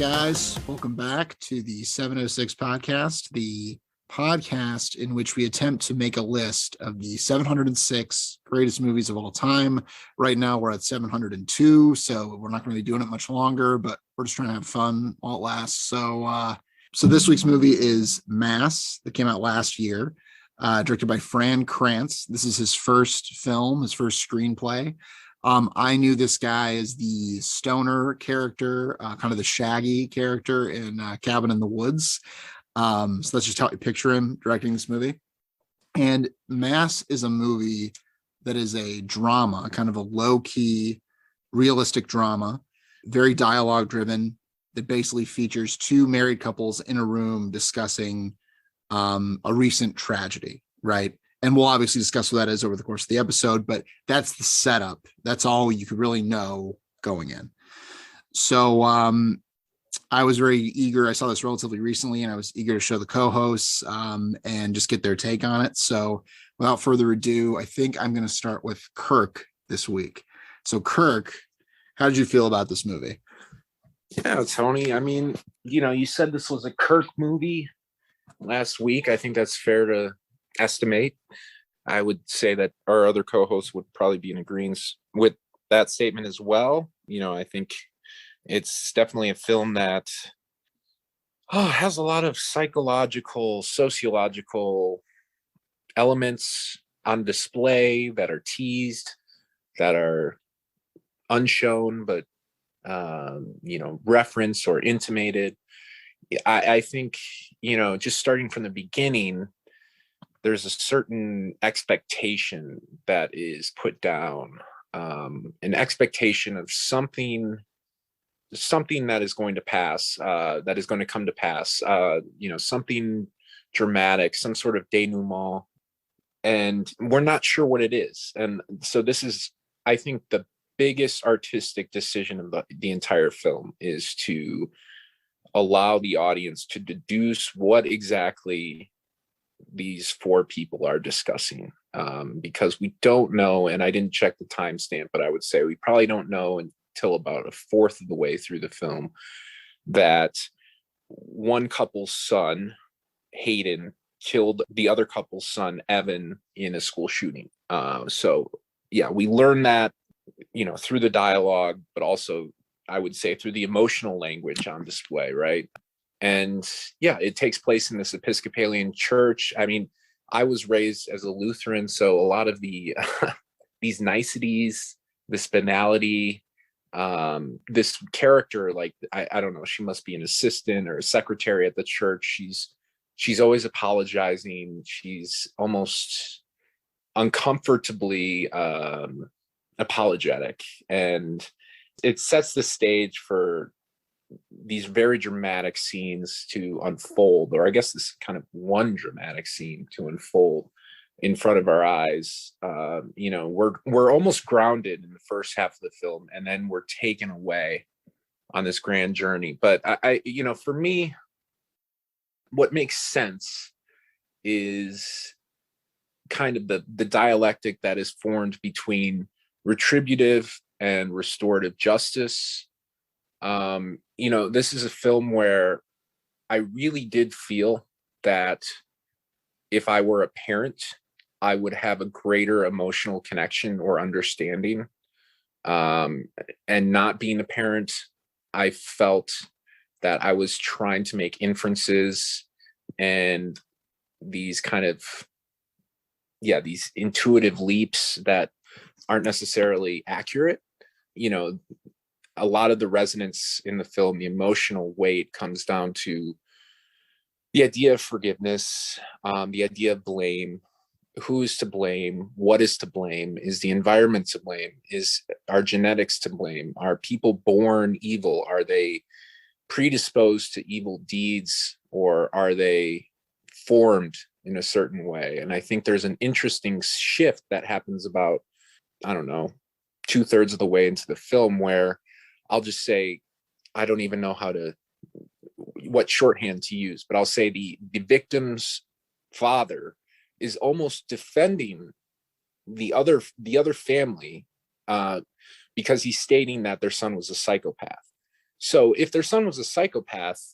guys. Welcome back to the 706 podcast, the podcast in which we attempt to make a list of the 706 greatest movies of all time. Right now, we're at 702, so we're not going to be doing it much longer, but we're just trying to have fun while it lasts. So this week's movie is Mass, that came out last year, directed by Fran Kranz. This is his first film, his first screenplay. I knew this guy as the stoner character, kind of the Shaggy character in Cabin in the Woods. So that's just how I picture him directing this movie. And Mass is a movie that is a drama, kind of a low-key, realistic drama, very dialogue-driven, that basically features two married couples in a room discussing a recent tragedy, right? And we'll obviously discuss what that is over the course of the episode, but that's the setup. That's all you could really know going in. So I was very eager. I saw this relatively recently, and I was eager to show the co-hosts and just get their take on it. So without further ado, I think I'm going to start with Kirk this week. So Kirk, how did you feel about this movie? Yeah, Tony, I mean, you said this was a Kirk movie last week. I think that's fair to estimate. I would say that our other co-hosts would probably be in agreement with that statement as well. I think it's definitely a film that has a lot of psychological, sociological elements on display that are teased, that are unshown, but referenced or intimated. I think, just starting from the beginning, there's a certain expectation that is put down, an expectation of something that is going to pass, that is going to come to pass, something dramatic, some sort of denouement, and we're not sure what it is. And so this is, I think, the biggest artistic decision of the entire film is to allow the audience to deduce what exactly these four people are discussing, because we don't know, and I didn't check the timestamp, but I would say we probably don't know until about a fourth of the way through the film that one couple's son, Hayden, killed the other couple's son, Evan, in a school shooting. We learn that through the dialogue, but also I would say through the emotional language on display, right? And it takes place in this Episcopalian church. I mean, I was raised as a Lutheran, so a lot of the these niceties, this banality, this character, like I don't know, she must be an assistant or a secretary at the church. She's always apologizing. She's almost uncomfortably apologetic, and it sets the stage for these very dramatic scenes to unfold, or I guess this is kind of one dramatic scene to unfold in front of our eyes. We're almost grounded in the first half of the film, and then we're taken away on this grand journey. But I for me, what makes sense is kind of the dialectic that is formed between retributive and restorative justice. This is a film where I really did feel that if I were a parent, I would have a greater emotional connection or understanding. And not being a parent, I felt that I was trying to make inferences and these kind of, these intuitive leaps that aren't necessarily accurate. A lot of the resonance in the film, the emotional weight, comes down to the idea of forgiveness, the idea of blame. Who is to blame? What is to blame? Is the environment to blame? Is our genetics to blame? Are people born evil? Are they predisposed to evil deeds, or are they formed in a certain way? And I think there's an interesting shift that happens about, I don't know, 2/3 of the way into the film, where I'll just say, I don't even know what shorthand to use, but I'll say the victim's father is almost defending the other family because he's stating that their son was a psychopath. So if their son was a psychopath,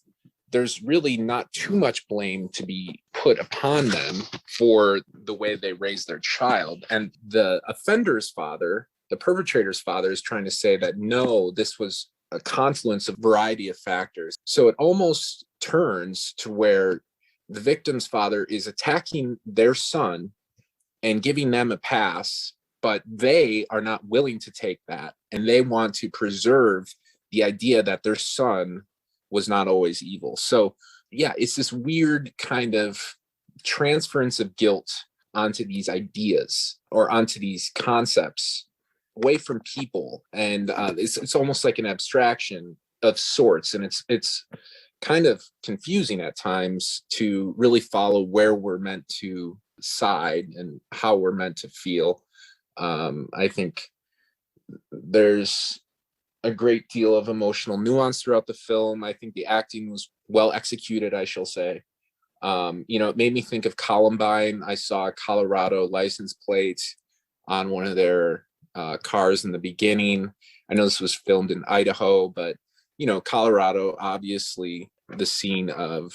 there's really not too much blame to be put upon them for the way they raised their child. And the offender's father, the perpetrator's father, is trying to say that no, this was a confluence of variety of factors. So it almost turns to where the victim's father is attacking their son and giving them a pass, but they are not willing to take that. And they want to preserve the idea that their son was not always evil. So yeah, it's this weird kind of transference of guilt onto these ideas or onto these concepts away from people. And it's almost like an abstraction of sorts. And it's kind of confusing at times to really follow where we're meant to side and how we're meant to feel. I think there's a great deal of emotional nuance throughout the film. I think the acting was well executed, I shall say. It made me think of Columbine. I saw a Colorado license plate on one of their cars in the beginning. I know this was filmed in Idaho, but Colorado, obviously the scene of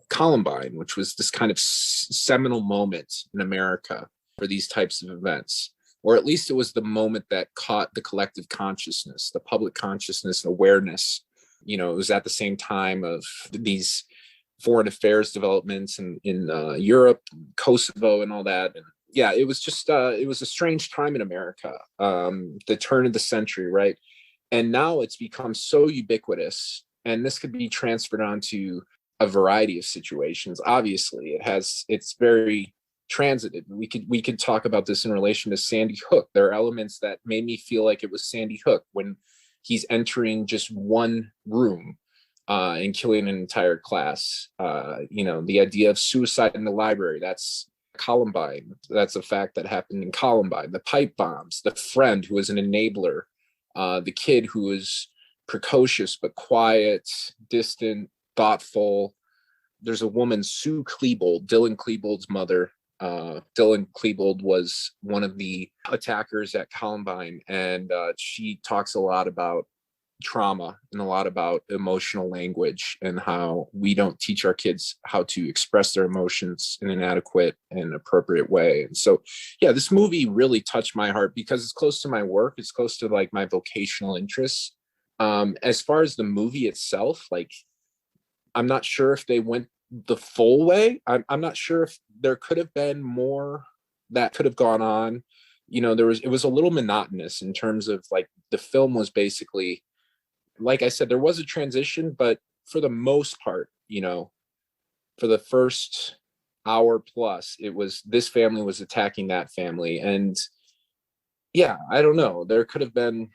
Columbine, which was this kind of seminal moment in America for these types of events. Or at least it was the moment that caught the collective consciousness, the public consciousness and awareness. It was at the same time of these foreign affairs developments in Europe, Kosovo, and all that. And yeah, it was just it was a strange time in America, the turn of the century, right? And now it's become so ubiquitous, and this could be transferred onto a variety of situations. Obviously, it's very transited. We could talk about this in relation to Sandy Hook. There are elements that made me feel like it was Sandy Hook when he's entering just one room and killing an entire class. The idea of suicide in the library, that's Columbine. That's a fact that happened in Columbine. The pipe bombs, the friend who was an enabler, the kid who was precocious but quiet, distant, thoughtful. There's a woman, Sue Klebold, Dylan Klebold's mother. Dylan Klebold was one of the attackers at Columbine, and she talks a lot about trauma and a lot about emotional language and how we don't teach our kids how to express their emotions in an adequate and appropriate way. And so, yeah, this movie really touched my heart because it's close to my work. It's close to like my vocational interests. As far as the movie itself, like, I'm not sure if they went the full way. I'm not sure if there could have been more that could have gone on. It was a little monotonous in terms of like the film was basically, like I said, there was a transition, but for the most part, for the first hour plus, it was this family was attacking that family. And yeah, I don't know. There could have been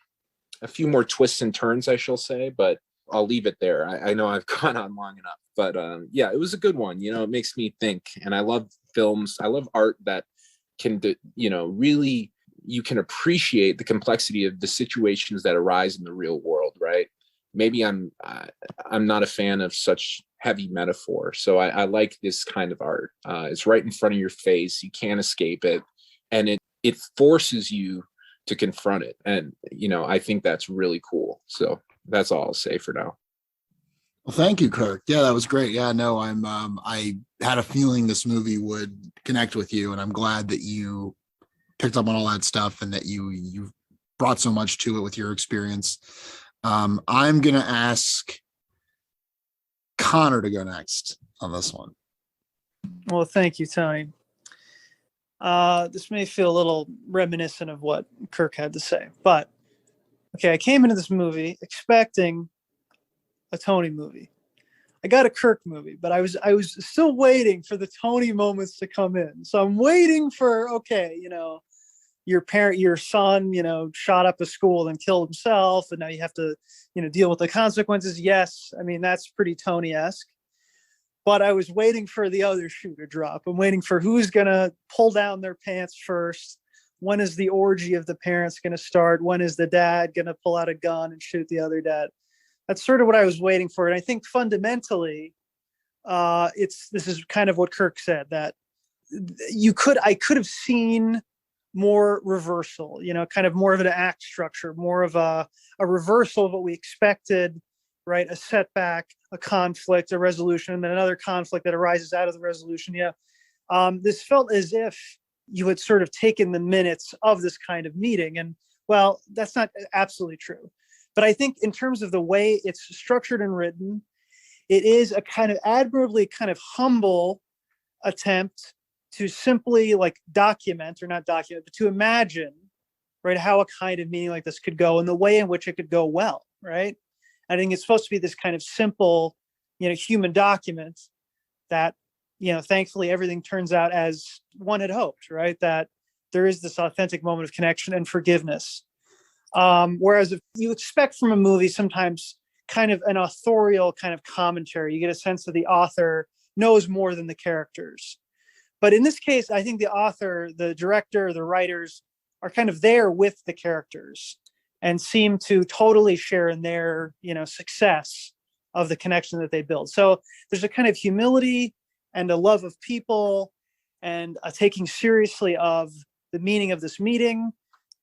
a few more twists and turns, I shall say, but I'll leave it there. I know I've gone on long enough, but yeah, it was a good one. It makes me think, and I love films. I love art that can, really, you can appreciate the complexity of the situations that arise in the real world, right? Maybe I'm not a fan of such heavy metaphor, so I like this kind of art. It's right in front of your face. You can't escape it, and it forces you to confront it. And I think that's really cool. So that's all I'll say for now. Well, thank you, Kirk. Yeah, that was great. Yeah, no, I had a feeling this movie would connect with you, and I'm glad that you picked up on all that stuff and that you brought so much to it with your experience. I'm gonna ask Connor to go next on this one. Well, thank you, Tony. This may feel a little reminiscent of what Kirk had to say, but okay, I came into this movie expecting a Tony movie. I got a Kirk movie, but I was still waiting for the Tony moments to come in. So I'm waiting for, okay, your son, shot up a school and killed himself, and now you have to, deal with the consequences. Yes, I mean, that's pretty Tony-esque. But I was waiting for the other shoe to drop. I'm waiting for who's gonna pull down their pants first. When is the orgy of the parents going to start? When is the dad going to pull out a gun and shoot the other dad? That's sort of what I was waiting for. And I think fundamentally, this is kind of what Kirk said, that I could have seen more reversal, kind of more of an act structure, more of a reversal of what we expected, right? A setback, a conflict, a resolution, and then another conflict that arises out of the resolution. Yeah. This felt as if you had sort of taken the minutes of this kind of meeting. And well, that's not absolutely true. But I think in terms of the way it's structured and written, it is a kind of admirably kind of humble attempt to simply like document, or not document, but to imagine, right, how a kind of meeting like this could go and the way in which it could go well, right? I think it's supposed to be this kind of simple, human document that, thankfully everything turns out as one had hoped, right? That there is this authentic moment of connection and forgiveness. Whereas if you expect from a movie sometimes kind of an authorial kind of commentary, you get a sense that the author knows more than the characters. But in this case, I think the author, the director, the writers are kind of there with the characters and seem to totally share in their, success of the connection that they build. So there's a kind of humility and a love of people and a taking seriously of the meaning of this meeting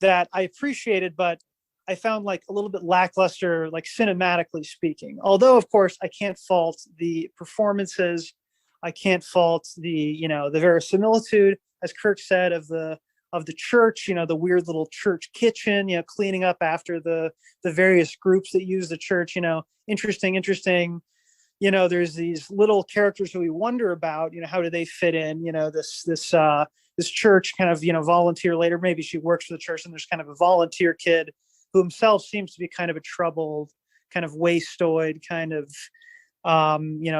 that I appreciated, but I found like a little bit lackluster, like cinematically speaking. Although, of course, I can't fault the performances. I can't fault the, the verisimilitude, as Kirk said, of the church, the weird little church kitchen, cleaning up after the various groups that use the church, interesting. There's these little characters who we wonder about, how do they fit in, this church kind of, volunteer later. Maybe she works for the church and there's kind of a volunteer kid who himself seems to be kind of a troubled, kind of wastoid, kind of,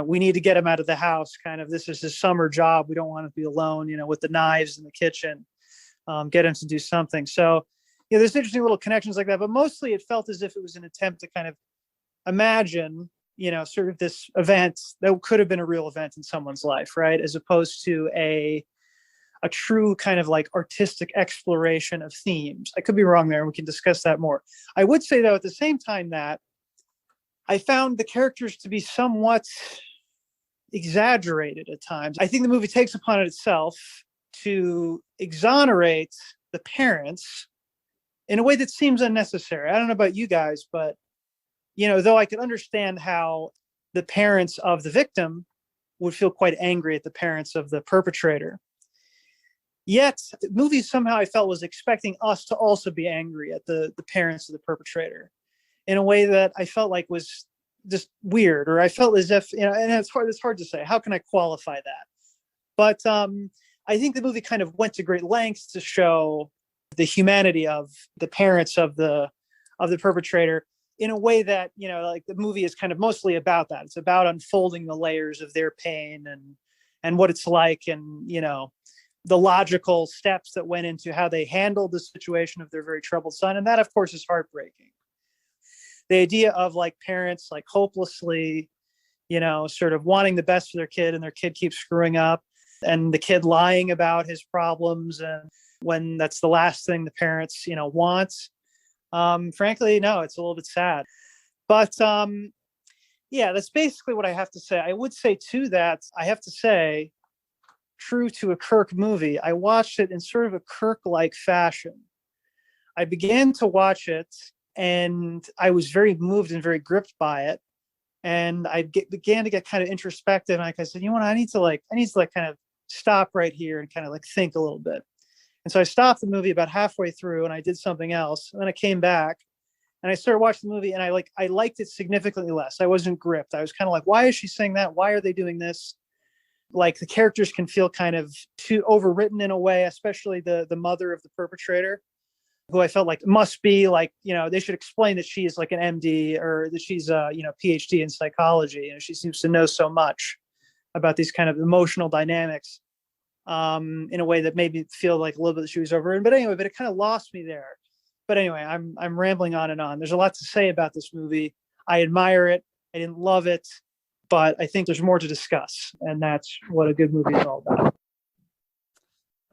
we need to get him out of the house. Kind of, this is his summer job. We don't want to be alone, with the knives in the kitchen. Get him to do something. So, there's interesting little connections like that. But mostly, it felt as if it was an attempt to kind of imagine, sort of this event that could have been a real event in someone's life, right? As opposed to a true kind of like artistic exploration of themes. I could be wrong there, and we can discuss that more. I would say, though, at the same time that I found the characters to be somewhat exaggerated at times. I think the movie takes upon it itself to exonerate the parents in a way that seems unnecessary. I don't know about you guys, but, though I could understand how the parents of the victim would feel quite angry at the parents of the perpetrator. Yet, the movie somehow I felt was expecting us to also be angry at the parents of the perpetrator in a way that I felt like was just weird, or I felt as if, and it's hard to say. How can I qualify that? But I think the movie kind of went to great lengths to show the humanity of the parents of the perpetrator in a way that, like the movie is kind of mostly about that. It's about unfolding the layers of their pain and what it's like, and, the logical steps that went into how they handled the situation of their very troubled son. And that, of course, is heartbreaking. The idea of like parents like hopelessly, sort of wanting the best for their kid, and their kid keeps screwing up, and the kid lying about his problems, and when that's the last thing the parents, want. Frankly, no, it's a little bit sad. But yeah, that's basically what I have to say. I would say too that I have to say, true to a Kirk movie, I watched it in sort of a Kirk-like fashion. I began to watch it and I was very moved and very gripped by it. And I began to get kind of introspective. And like I said, I need to kind of stop right here and kind of like think a little bit. And so I stopped the movie about halfway through and I did something else. And then I came back and I started watching the movie, and I liked it significantly less. I wasn't gripped. I was kind of like, why is she saying that? Why are they doing this? Like the characters can feel kind of too overwritten in a way, especially the mother of the perpetrator, who I felt like must be like, they should explain that she is like an MD, or that she's a, PhD in psychology. She seems to know so much about these kind of emotional dynamics in a way that made me feel like a little bit that she was overwritten. But anyway, it kind of lost me there. But anyway, I'm rambling on and on. There's a lot to say about this movie. I admire it. I didn't love it, but I think there's more to discuss, and that's what a good movie is all about.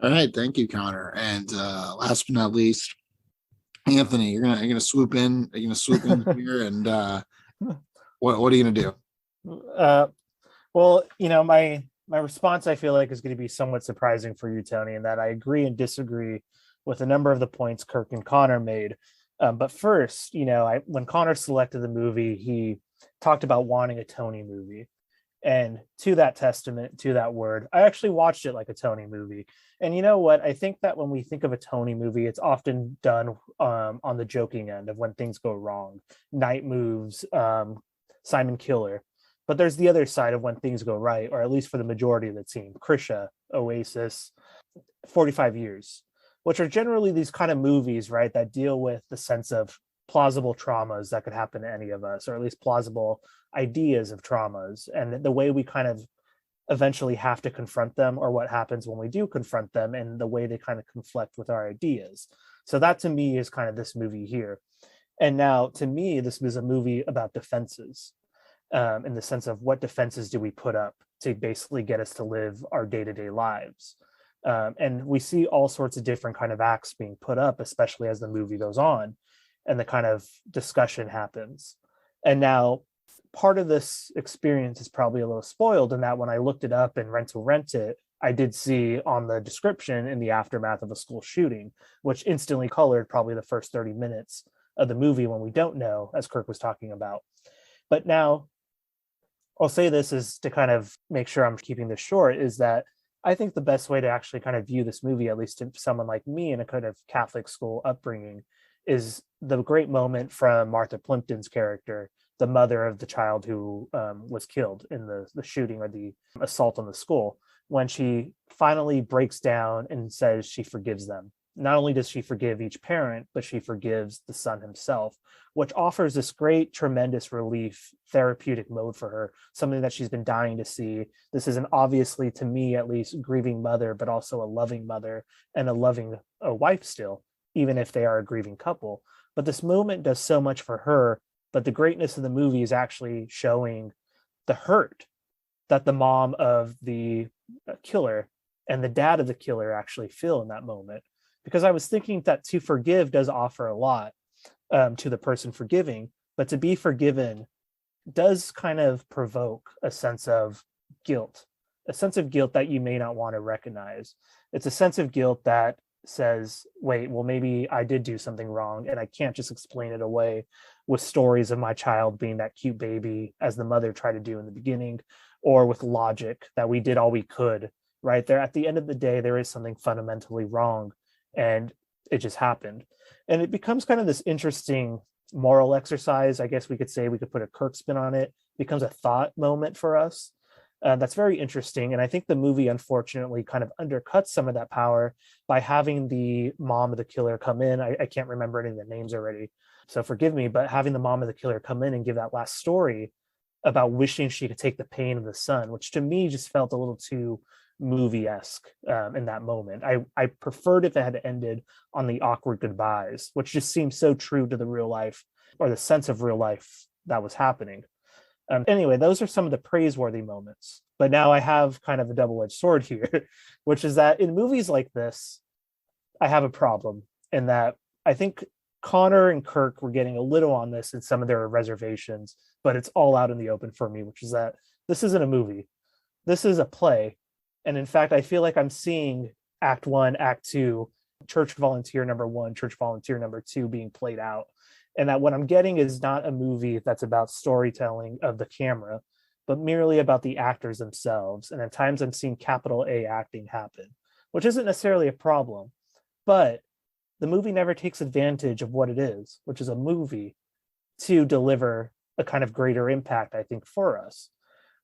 All right, thank you, Connor. And last but not least, Anthony, you're gonna swoop in. Are you gonna swoop in here? And what are you gonna do? Well, my response, I feel like, is going to be somewhat surprising for you, Tony, in that I agree and disagree with a number of the points Kirk and Connor made. But first, when Connor selected the movie, he talked about wanting a Tony movie. And to that testament, to that word, I actually watched it like a Tony movie. And you know what? I think that when we think of a Tony movie, it's often done on the joking end of when things go wrong. Night Moves, Simon Killer. But there's the other side of when things go right, or at least for the majority of the team. Krisha, Oasis, 45 Years, which are generally these kind of movies, right, that deal with the sense of plausible traumas that could happen to any of us, or at least plausible ideas of traumas, and the way we kind of eventually have to confront them, or what happens when we do confront them, and the way they kind of conflict with our ideas. So that to me is kind of this movie here. And now to me, this was a movie about defenses, in the sense of what defenses do we put up to basically get us to live our day-to-day lives. And we see all sorts of different kind of acts being put up, especially as the movie goes on and the kind of discussion happens. And now part of this experience is probably a little spoiled in that when I looked it up and rent it, I did see on the description in the aftermath of a school shooting, which instantly colored probably the first 30 minutes of the movie when we don't know, as Kirk was talking about. But now I'll say this is to kind of make sure I'm keeping this short, is that I think the best way to actually kind of view this movie, at least to someone like me in a kind of Catholic school upbringing, is the great moment from Martha Plimpton's character, the mother of the child who was killed in the shooting or the assault on the school, when she finally breaks down and says she forgives them. Not only does she forgive each parent, but she forgives the son himself, which offers this great, tremendous relief, therapeutic mode for her, something that she's been dying to see. This is an obviously, to me at least, grieving mother, but also a loving mother and a loving wife still, even if they are a grieving couple. But this moment does so much for her, but the greatness of the movie is actually showing the hurt that the mom of the killer and the dad of the killer actually feel in that moment. Because I was thinking that to forgive does offer a lot to the person forgiving, but to be forgiven does kind of provoke a sense of guilt that you may not want to recognize. It's a sense of guilt that says, wait, well, maybe I did do something wrong and I can't just explain it away with stories of my child being that cute baby, as the mother tried to do in the beginning, or with logic that we did all we could, right? There, at the end of the day, there is something fundamentally wrong, and it just happened. And it becomes kind of this interesting moral exercise. I guess we could say, we could put a Kirk spin on it. It becomes a thought moment for us. That's very interesting. And I think the movie, unfortunately, kind of undercuts some of that power by having the mom of the killer come in. I can't remember any of the names already, so forgive me, but having the mom of the killer come in and give that last story about wishing she could take the pain of the son, which to me just felt a little too movie-esque in that moment. I preferred if it had ended on the awkward goodbyes, which just seemed so true to the real life, or the sense of real life that was happening. Anyway, those are some of the praiseworthy moments. But now I have kind of a double-edged sword here, which is that in movies like this, I have a problem in that I think Connor and Kirk were getting a little on this in some of their reservations, but it's all out in the open for me, which is that this isn't a movie. This is a play. And in fact, I feel like I'm seeing Act 1, Act 2, Church Volunteer number 1, Church Volunteer number 2 being played out. And that what I'm getting is not a movie that's about storytelling of the camera, but merely about the actors themselves. And at times I'm seeing capital A acting happen, which isn't necessarily a problem, but the movie never takes advantage of what it is, which is a movie, to deliver a kind of greater impact, I think, for us,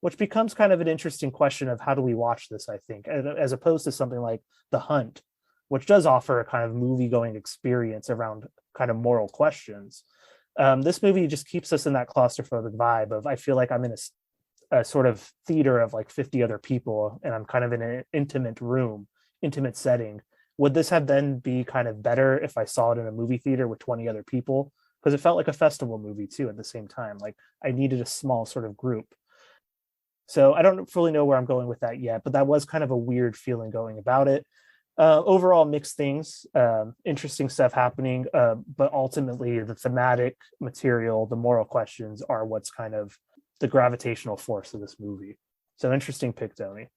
which becomes kind of an interesting question of how do we watch this, I think, as opposed to something like The Hunt, which does offer a kind of movie-going experience around kind of moral questions. This movie just keeps us in that claustrophobic vibe of, I feel like I'm in a sort of theater of like 50 other people, and I'm kind of in an intimate room, intimate setting. Would this have then be kind of better if I saw it in a movie theater with 20 other people? Because it felt like a festival movie too at the same time. Like I needed a small sort of group. So I don't fully know where I'm going with that yet, but that was kind of a weird feeling going about it. Overall, mixed things, interesting stuff happening, but ultimately the thematic material, the moral questions are what's kind of the gravitational force of this movie. So interesting pick, Tony.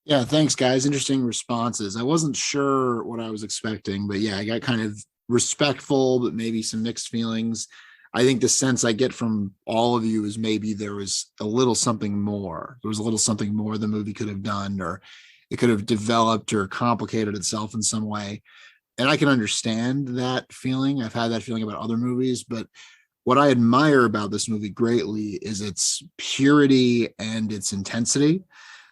Yeah, thanks, guys. Interesting responses. I wasn't sure what I was expecting, but yeah, I got kind of respectful, but maybe some mixed feelings. I think the sense I get from all of you is maybe there was a little something more. There was a little something more the movie could have done, or it could have developed or complicated itself in some way. And I can understand that feeling. I've had that feeling about other movies, but what I admire about this movie greatly is its purity and its intensity.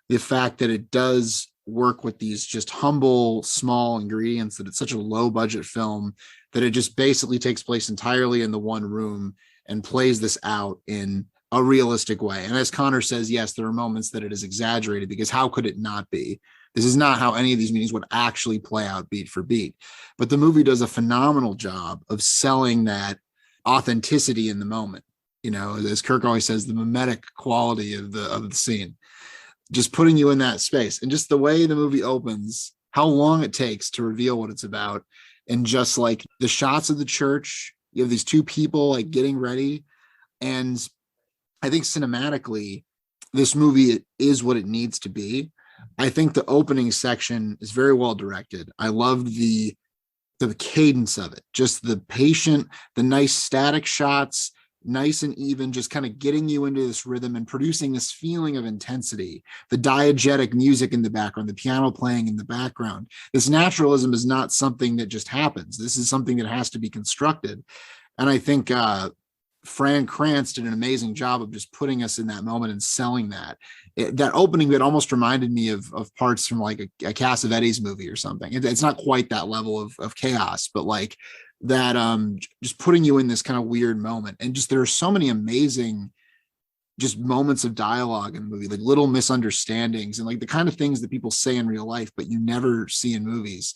The fact that it does work with these just humble, small ingredients, that it's such a low budget film that it just basically takes place entirely in the one room and plays this out in a realistic way. And as Connor says, yes, there are moments that it is exaggerated, because how could it not be? This is not how any of these meetings would actually play out beat for beat. But the movie does a phenomenal job of selling that authenticity in the moment. You know, as Kirk always says, the mimetic quality of the scene, just putting you in that space. And just the way the movie opens, how long it takes to reveal what it's about, and just like the shots of the church, you have these two people like getting ready. And I think cinematically, this movie is what it needs to be. I think the opening section is very well directed. I loved the cadence of it, just the patient, the nice static shots, nice and even, just kind of getting you into this rhythm and producing this feeling of intensity. The diegetic music in the background, the piano playing in the background. This naturalism is not something that just happens. This is something that has to be constructed. And I think Fran Kranz did an amazing job of just putting us in that moment and selling that. That opening bit almost reminded me of parts from like a Cassavetes movie or something. It's not quite that level of chaos, but like that, just putting you in this kind of weird moment. And just, there are so many amazing just moments of dialogue in the movie, like little misunderstandings and like the kind of things that people say in real life, but you never see in movies.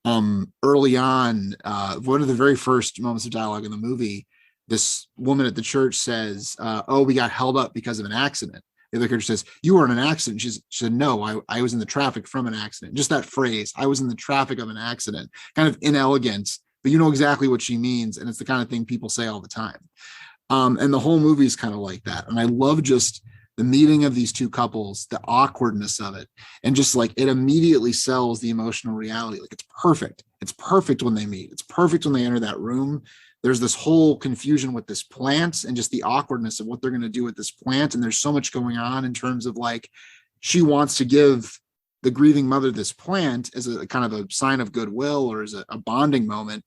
Early on, one of the very first moments of dialogue in the movie, this woman at the church says, oh, we got held up because of an accident. The other character says, you were in an accident. She said, no, I was in the traffic from an accident. Just that phrase, I was in the traffic of an accident, kind of inelegant, but you know exactly what she means. And it's the kind of thing people say all the time. And the whole movie is kind of like that. And I love just the meeting of these two couples, the awkwardness of it, and just like it immediately sells the emotional reality. Like it's perfect. It's perfect when they meet. It's perfect when they enter that room. There's this whole confusion with this plant and just the awkwardness of what they're going to do with this plant. And there's so much going on in terms of like, she wants to give the grieving mother this plant as a kind of a sign of goodwill or as a bonding moment.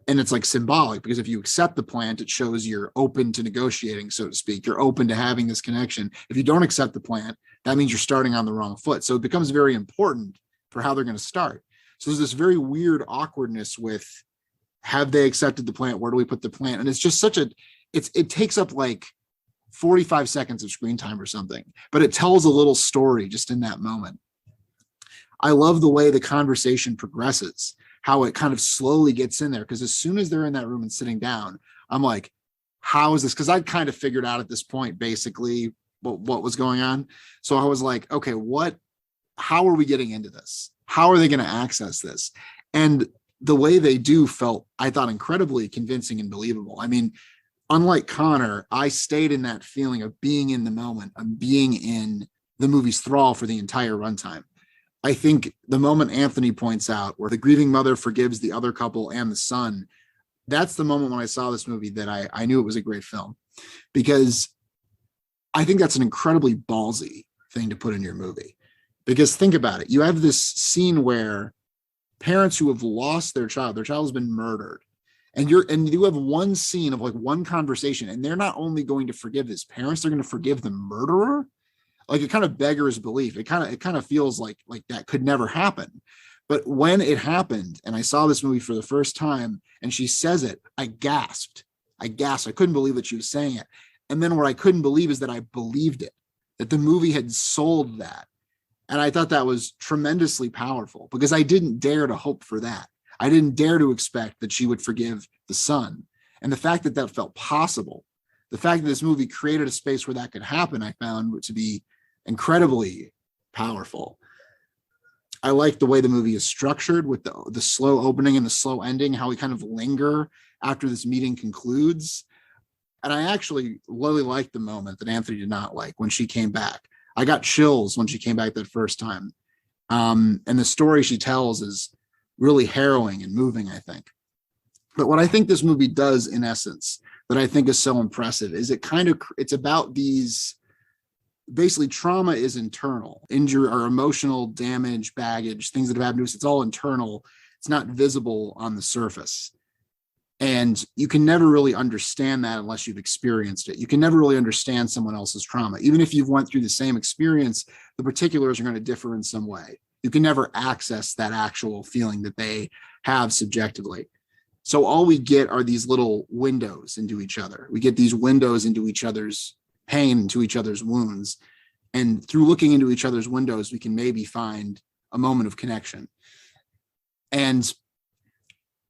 And it's like symbolic, because if you accept the plant, it shows you're open to negotiating, so to speak. You're open to having this connection. If you don't accept the plant, that means you're starting on the wrong foot. So it becomes very important for how they're going to start. So there's this very weird awkwardness with, have they accepted the plant? Where do we put the plant? And it's just such it takes up like 45 seconds of screen time or something, but it tells a little story just in that moment. I love the way the conversation progresses, how it kind of slowly gets in there. Because as soon as they're in that room and sitting down, I'm like, how is this? Because I'd kind of figured out at this point, basically what was going on. So I was like, okay, how are we getting into this? How are they going to access this? And the way they do felt, I thought, incredibly convincing and believable. I mean, unlike Connor, I stayed in that feeling of being in the moment, of being in the movie's thrall for the entire runtime. I think the moment Anthony points out where the grieving mother forgives the other couple and the son, that's the moment when I saw this movie that I knew it was a great film, because I think that's an incredibly ballsy thing to put in your movie. Because think about it. You have this scene where parents who have lost their child has been murdered. And you have one scene of like one conversation, and they're not only going to forgive his parents, they're going to forgive the murderer. Like it kind of beggars belief. It kind of feels like that could never happen. But when it happened, and I saw this movie for the first time, and she says it, I gasped. I couldn't believe that she was saying it. And then what I couldn't believe is that I believed it, that the movie had sold that. And I thought that was tremendously powerful, because I didn't dare to hope for that. I didn't dare to expect that she would forgive the son. And the fact that felt possible, the fact that this movie created a space where that could happen, I found to be incredibly powerful. I like the way the movie is structured with the slow opening and the slow ending, how we kind of linger after this meeting concludes. And I actually really liked the moment that Anthony did not like, when she came back. I got chills when she came back that first time. And the story she tells is really harrowing and moving, I think. But what I think this movie does, in essence, that I think is so impressive is it's about these, basically trauma is internal, injury or emotional damage, baggage, things that have happened to us. It's all internal. It's not visible on the surface. And you can never really understand that unless you've experienced it. You can never really understand someone else's trauma. Even if you've went through the same experience, the particulars are going to differ in some way. You can never access that actual feeling that they have subjectively. So all we get are these little windows into each other. We get these windows into each other's pain, into each other's wounds. And through looking into each other's windows, we can maybe find a moment of connection. And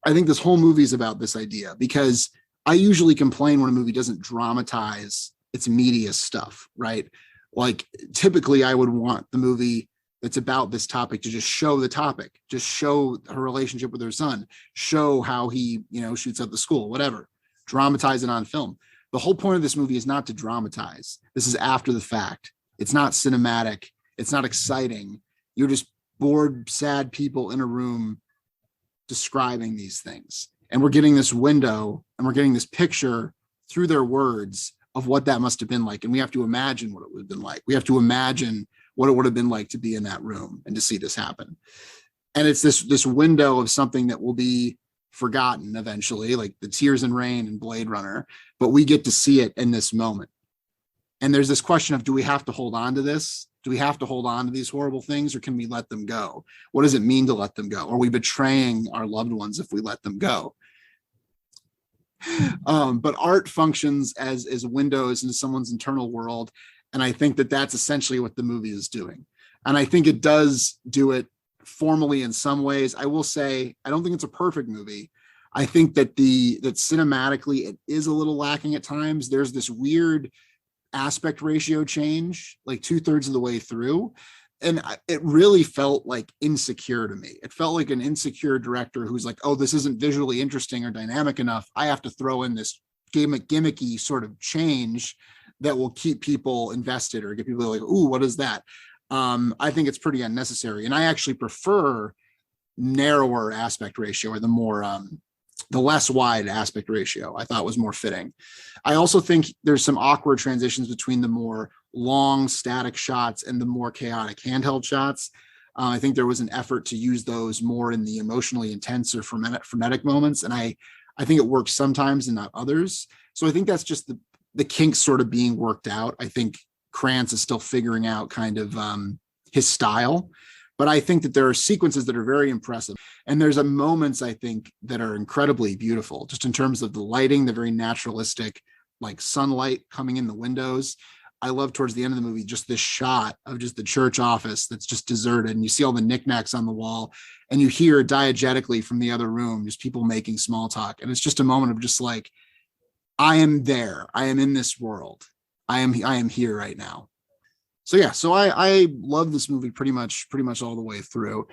I think this whole movie is about this idea, because I usually complain when a movie doesn't dramatize its media stuff, right? Like typically I would want the movie that's about this topic to just show the topic, just show her relationship with her son, show how he, shoots up the school, whatever, dramatize it on film. The whole point of this movie is not to dramatize. This is after the fact. It's not cinematic. It's not exciting. You're just bored, sad people in a room describing these things. And we're getting this window and we're getting this picture through their words of what that must have been like. And we have to imagine what it would have been like. We have to imagine what it would have been like to be in that room and to see this happen. And it's this window of something that will be forgotten eventually, like the Tears and Rain and Blade Runner, but we get to see it in this moment. And there's this question of, do we have to hold on to this? Do we have to hold on to these horrible things, or can we let them go? What does it mean to let them go? Are we betraying our loved ones if we let them go? But art functions as windows into someone's internal world. And I think that that's essentially what the movie is doing. And I think it does do it formally in some ways. I will say, I don't think it's a perfect movie. I think that that cinematically it is a little lacking at times. There's this weird aspect ratio change like 2/3 of the way through, and it really felt like insecure to me. It felt like an insecure director who's like, oh, this isn't visually interesting or dynamic enough, I have to throw in this gimmicky sort of change that will keep people invested or get people like, ooh, what is that? I think it's pretty unnecessary, and I actually prefer narrower aspect ratio, or the less wide aspect ratio. I thought was more fitting. I also think there's some awkward transitions between the more long static shots and the more chaotic handheld shots. I think there was an effort to use those more in the emotionally intense or frenetic moments. And I think it works sometimes and not others. So I think that's just the kinks sort of being worked out. I think Kranz is still figuring out kind of his style. But I think that there are sequences that are very impressive. And there's moments, I think, that are incredibly beautiful, just in terms of the lighting, the very naturalistic, like sunlight coming in the windows. I love towards the end of the movie, just this shot of just the church office that's just deserted. And you see all the knickknacks on the wall, and you hear diegetically from the other room, just people making small talk. And it's just a moment of just like, I am there. I am in this world. I am here right now. So yeah, so I love this movie pretty much all the way through.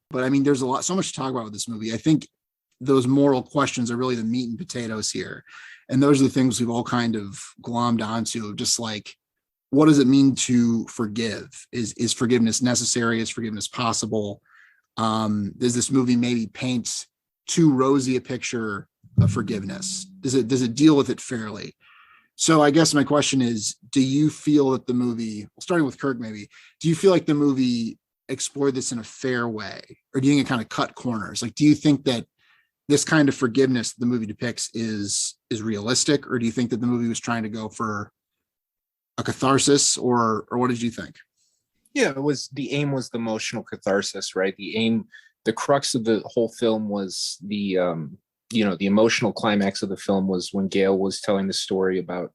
But I mean, there's so much to talk about with this movie. I think those moral questions are really the meat and potatoes here. And those are the things we've all kind of glommed onto, just like, what does it mean to forgive? Is forgiveness necessary? Is forgiveness possible? Does this movie maybe paint too rosy a picture of forgiveness? Does it deal with it fairly? So I guess my question is, do you feel that the movie, starting with Kirk maybe, do you feel like the movie explored this in a fair way? Or do you think it kind of cut corners? Like, do you think that this kind of forgiveness the movie depicts is realistic? Or do you think that the movie was trying to go for a catharsis? Or what did you think? Yeah, the aim was the emotional catharsis, right? The crux of the whole film was the emotional climax of the film was when Gail was telling the story about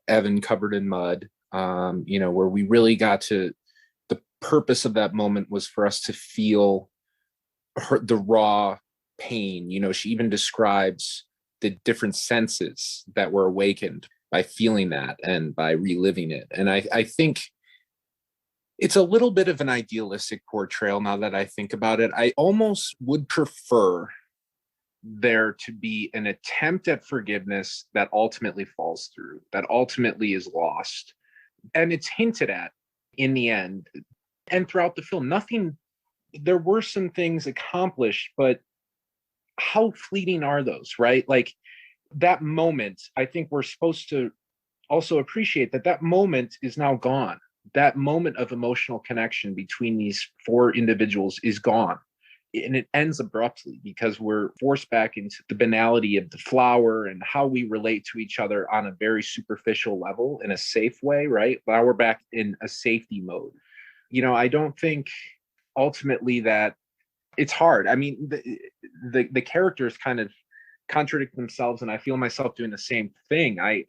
Evan covered in mud, where we really got to, the purpose of that moment was for us to feel the raw pain. She even describes the different senses that were awakened by feeling that and by reliving it. And I think it's a little bit of an idealistic portrayal now that I think about it. I almost would prefer there to be an attempt at forgiveness that ultimately falls through, that ultimately is lost. And it's hinted at in the end and throughout the film. There were some things accomplished, but how fleeting are those, right? Like, that moment, I think we're supposed to also appreciate that that moment is now gone. That moment of emotional connection between these four individuals is gone. And it ends abruptly because we're forced back into the banality of the flower and how we relate to each other on a very superficial level in a safe way, right? Now we're back in a safety mode. I don't think ultimately that it's hard. I mean, the characters kind of contradict themselves, and I feel myself doing the same thing. I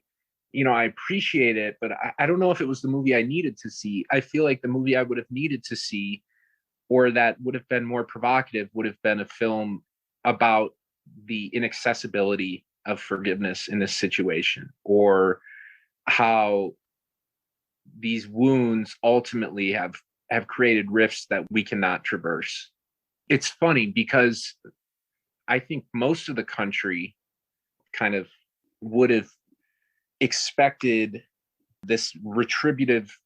appreciate it, but I don't know if it was the movie I needed to see. I feel like the movie I would have needed to see, or that would have been more provocative, would have been a film about the inaccessibility of forgiveness in this situation, or how these wounds ultimately have created rifts that we cannot traverse. It's funny because I think most of the country kind of would have expected this retributive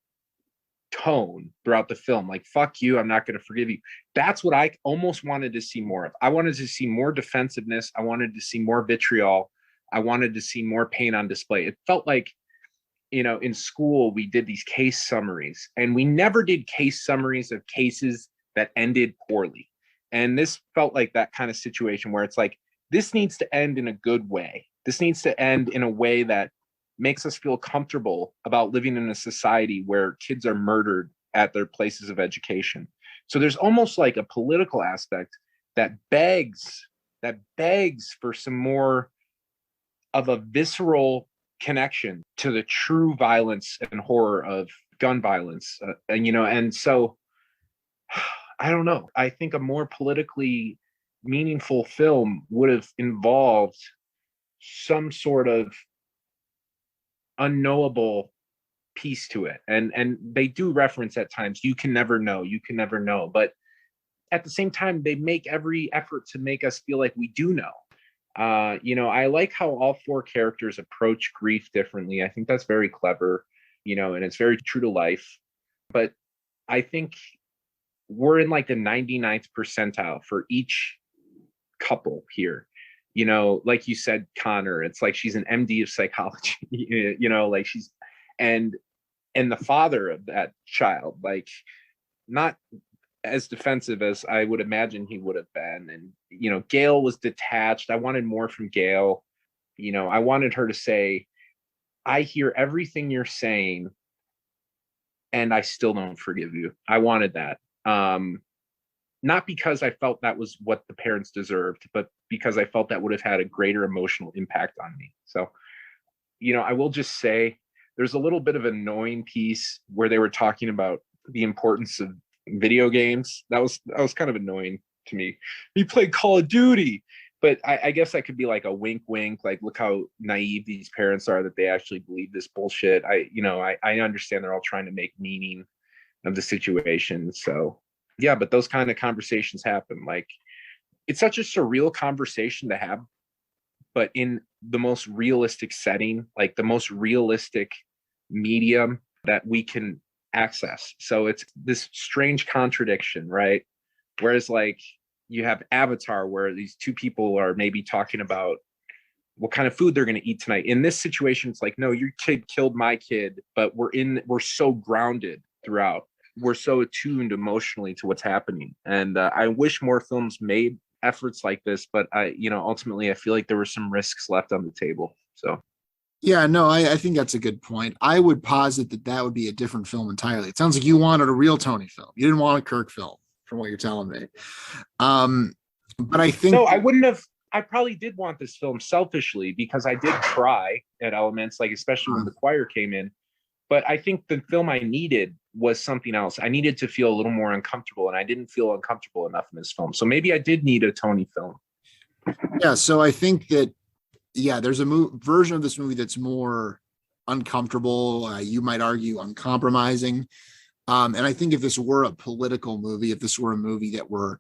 tone throughout the film, like, fuck you, I'm not going to forgive you. That's what I almost wanted to see more of. I wanted to see more defensiveness. I wanted to see more vitriol. I wanted to see more pain on display. It felt like, in school, we did these case summaries, and we never did case summaries of cases that ended poorly. And this felt like that kind of situation where it's like, this needs to end in a good way. This needs to end in a way that makes us feel comfortable about living in a society where kids are murdered at their places of education. So there's almost like a political aspect that begs for some more of a visceral connection to the true violence and horror of gun violence. And so I don't know. I think a more politically meaningful film would have involved some sort of unknowable piece to it. And they do reference at times, you can never know. But at the same time, they make every effort to make us feel like we do know. I like how all four characters approach grief differently. I think that's very clever, and it's very true to life. But I think we're in like the 99th percentile for each couple here. Like you said, Connor, it's like she's an MD of psychology, like she's, and the father of that child, like, not as defensive as I would imagine he would have been. And, Gail was detached. I wanted more from Gail. I wanted her to say, I hear everything you're saying, and I still don't forgive you. I wanted that. Not because I felt that was what the parents deserved, but because I felt that would have had a greater emotional impact on me. So, I will just say there's a little bit of an annoying piece where they were talking about the importance of video games. That was kind of annoying to me. We played Call of Duty, but I guess that could be like a wink, like, look how naive these parents are that they actually believe this bullshit. I understand they're all trying to make meaning of the situation. So yeah, but those kind of conversations happen. Like, it's such a surreal conversation to have, but in the most realistic setting, like the most realistic medium that we can access. So it's this strange contradiction, right? Whereas like you have Avatar, where these two people are maybe talking about what kind of food they're going to eat tonight. In this situation, it's like, no, your kid killed my kid, but we're so grounded throughout. We're so attuned emotionally to what's happening. And I wish more films made efforts like this, but ultimately I feel like there were some risks left on the table. So yeah, no, I think that's a good point. I would posit that would be a different film entirely. It sounds like you wanted a real Tony film. You didn't want a Kirk film, from what you're telling me. But I think I wouldn't have. I probably did want this film selfishly because I did cry at elements, like especially when the choir came in. But I think the film I needed was something else. I needed to feel a little more uncomfortable, and I didn't feel uncomfortable enough in this film. So maybe I did need a Tony film. Yeah, so I think that, there's a version of this movie that's more uncomfortable. You might argue uncompromising. And I think if this were a political movie, if this were a movie that were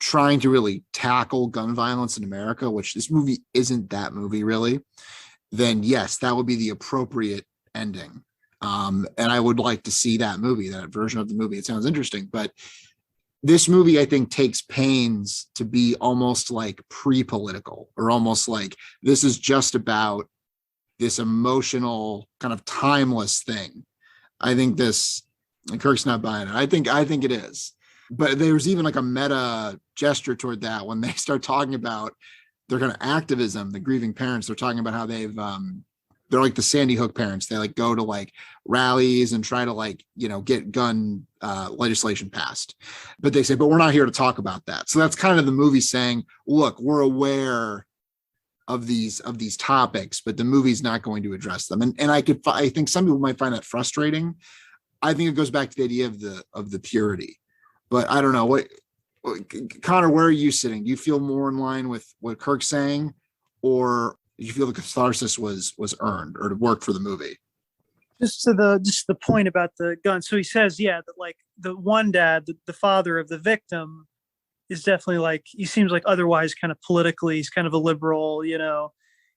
trying to really tackle gun violence in America, which this movie isn't that movie really, then yes, that would be the appropriate ending. And I would like to see that version of the movie. It sounds interesting, but this movie, I think, takes pains to be almost like pre-political, or almost like this is just about this emotional kind of timeless thing. I think this, and Kirk's not buying it. I think it is. But there's even like a meta gesture toward that when they start talking about their kind of activism, the grieving parents. They're talking about how they're like the Sandy Hook parents. They like go to like rallies and try to like, get gun legislation passed. But they say, but we're not here to talk about that. So that's kind of the movie saying, look, we're aware of these topics, but the movie's not going to address them. And I think some people might find that frustrating. I think it goes back to the idea of the purity. But I don't know what Connor, where are you sitting? Do you feel more in line with what Kirk's saying, or do you feel the catharsis was earned or worked for the movie? Just the point about the gun. So he says, yeah, that like the one dad, the father of the victim, is definitely like, he seems like otherwise kind of politically, he's kind of a liberal,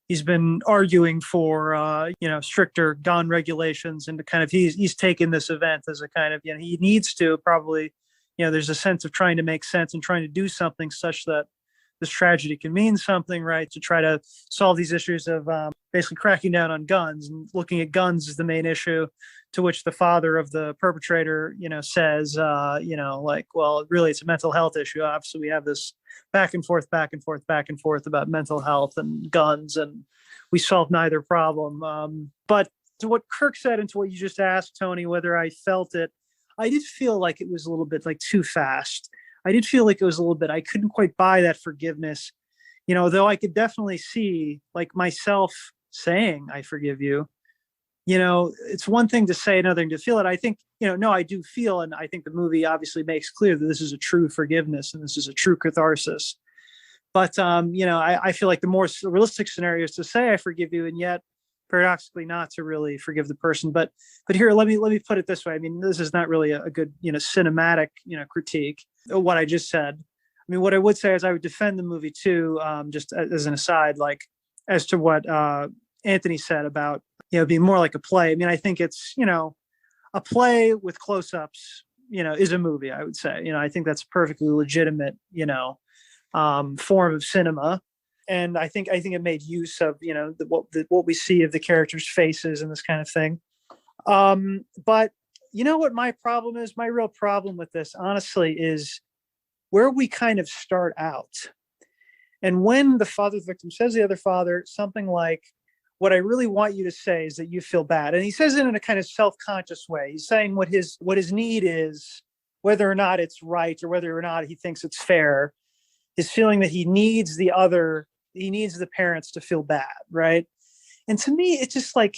he's been arguing for, stricter gun regulations, and kind of, he's taken this event as a kind of, he needs to probably, there's a sense of trying to make sense and trying to do something such that this tragedy can mean something, right? To try to solve these issues of basically cracking down on guns and looking at guns as the main issue, to which the father of the perpetrator, says, like, well, really, it's a mental health issue. Obviously, we have this back and forth about mental health and guns, and we solve neither problem. But to what Kirk said and to what you just asked, Tony, whether I felt it, I did feel like it was a little bit like too fast. I did feel like it was a little bit, I couldn't quite buy that forgiveness, though I could definitely see like myself saying, I forgive you. It's one thing to say, another thing to feel it. I think, no, I do feel, and I think the movie obviously makes clear that this is a true forgiveness and this is a true catharsis. But, I feel like the more realistic scenario is to say, I forgive you, and yet paradoxically not to really forgive the person. But here, let me put it this way. I mean, this is not really a good, cinematic, critique of what I just said. I mean, what I would say is I would defend the movie too, just as an aside, like as to what Anthony said about, being more like a play. I mean, I think it's, a play with close-ups, is a movie, I would say. I think that's perfectly legitimate, form of cinema. And I think it made use of, what we see of the characters' faces and this kind of thing. But what my problem is? My real problem with this, honestly, is where we kind of start out. And when the father's victim says to the other father something like, what I really want you to say is that you feel bad. And he says it in a kind of self-conscious way. He's saying what his need is, whether or not it's right or whether or not he thinks it's fair, is feeling that he needs the parents to feel bad, right? And to me, it's just like,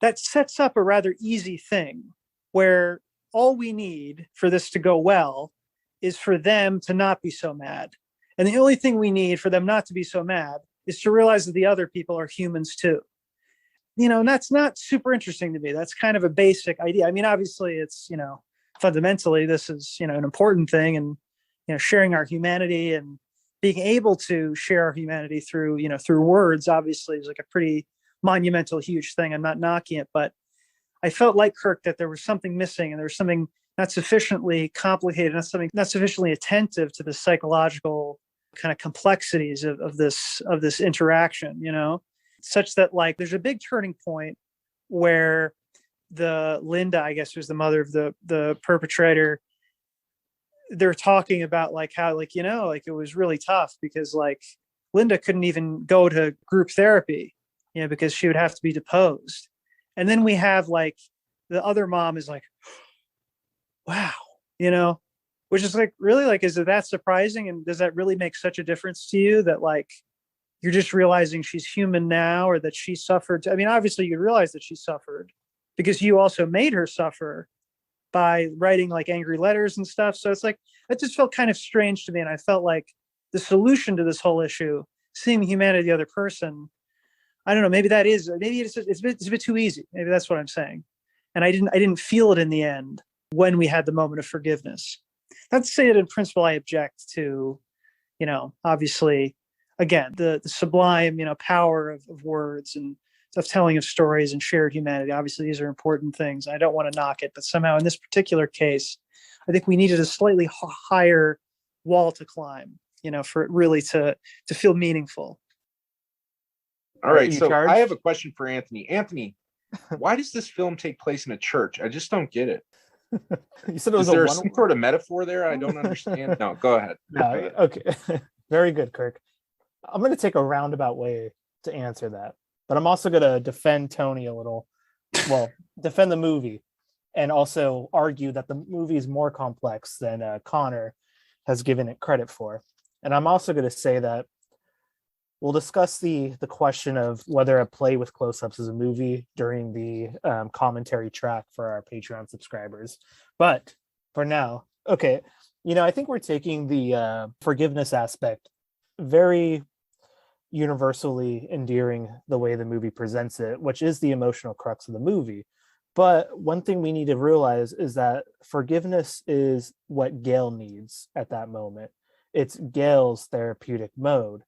that sets up a rather easy thing where all we need for this to go well is for them to not be so mad. And the only thing we need for them not to be so mad is to realize that the other people are humans too. And that's not super interesting to me. That's kind of a basic idea. I mean, obviously it's, fundamentally this is, an important thing, and, sharing our humanity and being able to share our humanity through, through words, obviously is like a pretty monumental, huge thing. I'm not knocking it, but I felt like Kirk that there was something missing, and there was something not sufficiently complicated, not sufficiently attentive to the psychological kind of complexities of this interaction, such that like there's a big turning point where the Linda, I guess, who's the mother of the perpetrator, they're talking about like how like it was really tough because like Linda couldn't even go to group therapy, because she would have to be deposed. And then we have like the other mom is like, wow, which is like, really, like, is it that surprising? And does that really make such a difference to you that like you're just realizing she's human now, or that she suffered? I mean, obviously you realize that she suffered because you also made her suffer by writing like angry letters and stuff. So it's like, it just felt kind of strange to me. And I felt like the solution to this whole issue, seeing the humanity of the other person, I don't know, maybe it's a bit too easy. Maybe that's what I'm saying. And I didn't feel it in the end when we had the moment of forgiveness. Not to say that in principle I object to, obviously, again, the sublime, power of words and of telling of stories and shared humanity. Obviously, these are important things. I don't want to knock it, but somehow in this particular case, I think we needed a slightly higher wall to climb, for it really to feel meaningful. All right, you so charged? I have a question for Anthony. Anthony, why does this film take place in a church? I just don't get it. You said it was Is there some sort of metaphor there? I don't understand. No, go ahead. No, okay. Very good, Kirk. I'm going to take a roundabout way to answer that, but I'm also going to defend Tony a little. Well, defend the movie, and also argue that the movie is more complex than Connor has given it credit for. And I'm also going to say that we'll discuss the question of whether a play with close-ups is a movie during the commentary track for our Patreon subscribers. But for now, okay, I think we're taking the forgiveness aspect very universally endearing the way the movie presents it, which is the emotional crux of the movie. But one thing we need to realize is that forgiveness is what Gail needs at that moment. It's Gail's therapeutic mode.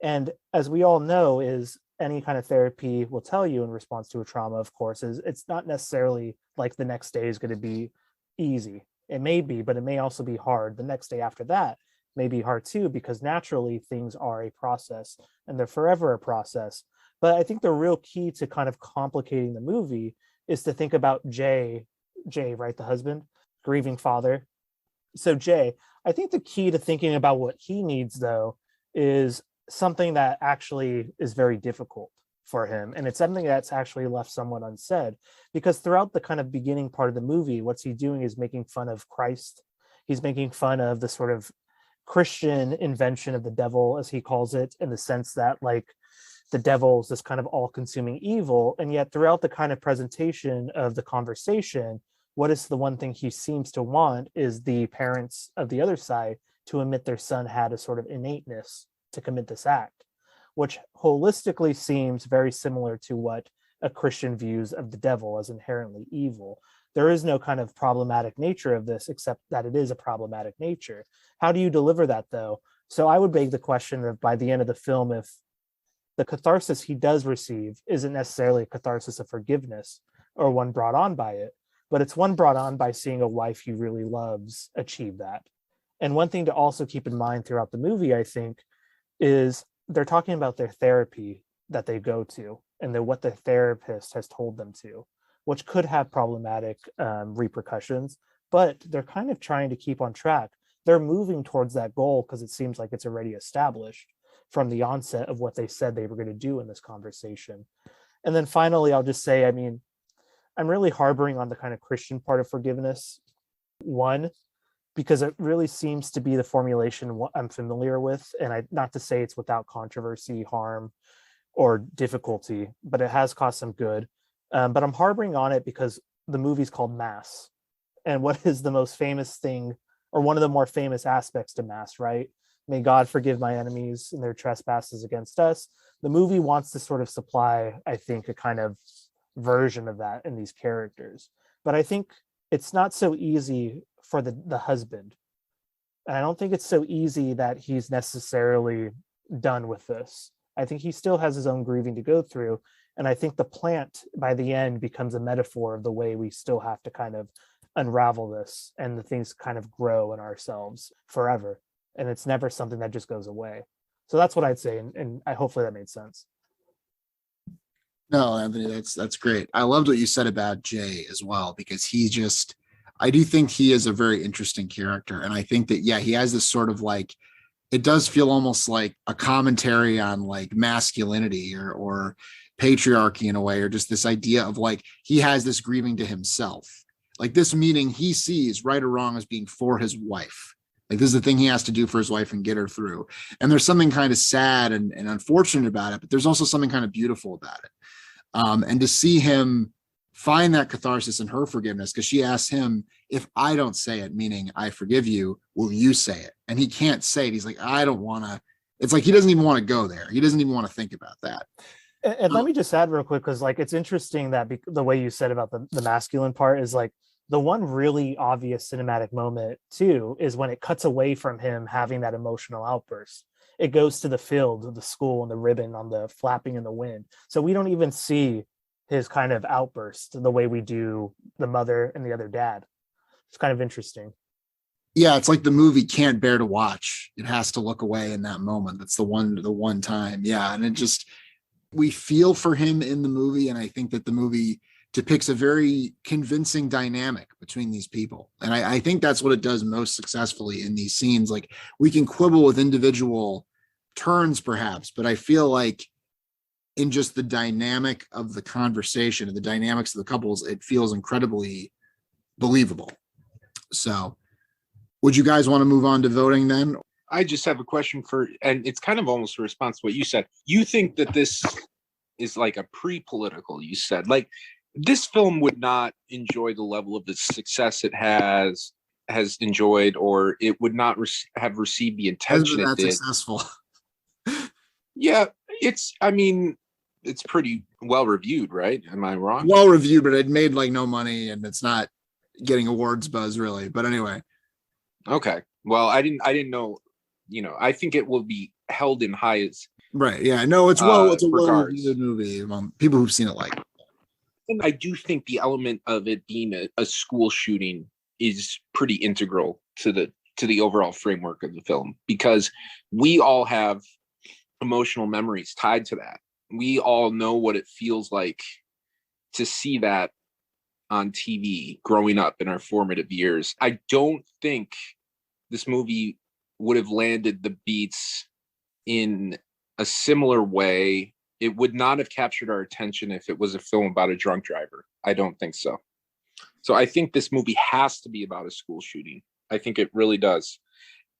And as we all know, is any kind of therapy will tell you in response to a trauma, of course, is it's not necessarily like the next day is going to be easy. It may be, but it may also be hard. The next day after that may be hard too, because naturally things are a process and they're forever a process. But I think the real key to kind of complicating the movie is to think about Jay, right? The husband, grieving father. So Jay, I think the key to thinking about what he needs though is something that actually is very difficult for him. And it's something that's actually left somewhat unsaid, because throughout the kind of beginning part of the movie, what's he doing is making fun of Christ. He's making fun of the sort of Christian invention of the devil, as he calls it, in the sense that like the devil is this kind of all-consuming evil. And yet throughout the kind of presentation of the conversation, what is the one thing he seems to want is the parents of the other side to admit their son had a sort of innateness to commit this act, which holistically seems very similar to what a Christian views of the devil as inherently evil. There is no kind of problematic nature of this, except that it is a problematic nature. How do you deliver that, though? So I would beg the question of, by the end of the film, if the catharsis he does receive isn't necessarily a catharsis of forgiveness or one brought on by it, but it's one brought on by seeing a wife he really loves achieve that. And one thing to also keep in mind throughout the movie, I think, is they're talking about their therapy that they go to and what the therapist has told them to, which could have problematic repercussions, but they're kind of trying to keep on track. They're moving towards that goal because it seems like it's already established from the onset of what they said they were going to do in this conversation. And then finally, I'll just say, I mean, I'm really harboring on the kind of Christian part of forgiveness. One, because it really seems to be the formulation I'm familiar with. And not to say it's without controversy, harm, or difficulty, but it has caused some good. But I'm harboring on it because the movie's called Mass. And what is the most famous thing, or one of the more famous aspects to Mass, right? May God forgive my enemies and their trespasses against us. The movie wants to sort of supply, I think, a kind of version of that in these characters. But I think it's not so easy for the husband. And I don't think it's so easy that he's necessarily done with this. I think he still has his own grieving to go through. And I think the plant by the end becomes a metaphor of the way we still have to kind of unravel this and the things kind of grow in ourselves forever. And it's never something that just goes away. So that's what I'd say. And I hopefully that made sense. No, Anthony, that's great. I loved what you said about Jay as well, because I do think he is a very interesting character. And I think that, yeah, he has this sort of like, it does feel almost like a commentary on like masculinity or patriarchy in a way, or just this idea of like, he has this grieving to himself. Like this meaning he sees right or wrong as being for his wife. Like this is the thing he has to do for his wife and get her through. And there's something kind of sad and unfortunate about it, but there's also something kind of beautiful about it. And to see him find that catharsis in her forgiveness, because she asks him, if I don't say it, meaning I forgive you, will you say it? And he can't say it. He's like, I don't want to. It's like he doesn't even want to go there. He doesn't even want to think about that. And let me just add real quick, because like it's interesting that the way you said about the masculine part is like the one really obvious cinematic moment too is when it cuts away from him having that emotional outburst. It goes to the field, the school, and the ribbon on the flapping in the wind. So we don't even see his kind of outburst the way we do the mother and the other dad. It's kind of interesting. Yeah, it's like the movie can't bear to watch. It has to look away in that moment. That's the one time. Yeah. And it just, we feel for him in the movie. And I think that the movie depicts a very convincing dynamic between these people. And I think that's what it does most successfully in these scenes. Like, we can quibble with individual turns perhaps, but I feel like in just the dynamic of the conversation and the dynamics of the couples, it feels incredibly believable. So would you guys want to move on to voting then? I just have a question and it's kind of almost a response to what you said. You think that this is like a pre-political, you said, like, this film would not enjoy the level of the success it has enjoyed, or it would not have received the attention it did. Successful. Yeah, it's pretty well reviewed, right? Am I wrong? Well reviewed, but it made like no money and it's not getting awards buzz really. But anyway. Okay. Well, I didn't know, I think it will be held in high. Right. Yeah. No, it's a well-reviewed movie among people who've seen it like. And I do think the element of it being a school shooting is pretty integral to the overall framework of the film, because we all have emotional memories tied to that. We all know what it feels like to see that on TV growing up in our formative years. I don't think this movie would have landed the beats in a similar way. It would not have captured our attention if it was a film about a drunk driver. I don't think so. So I think this movie has to be about a school shooting. I think it really does.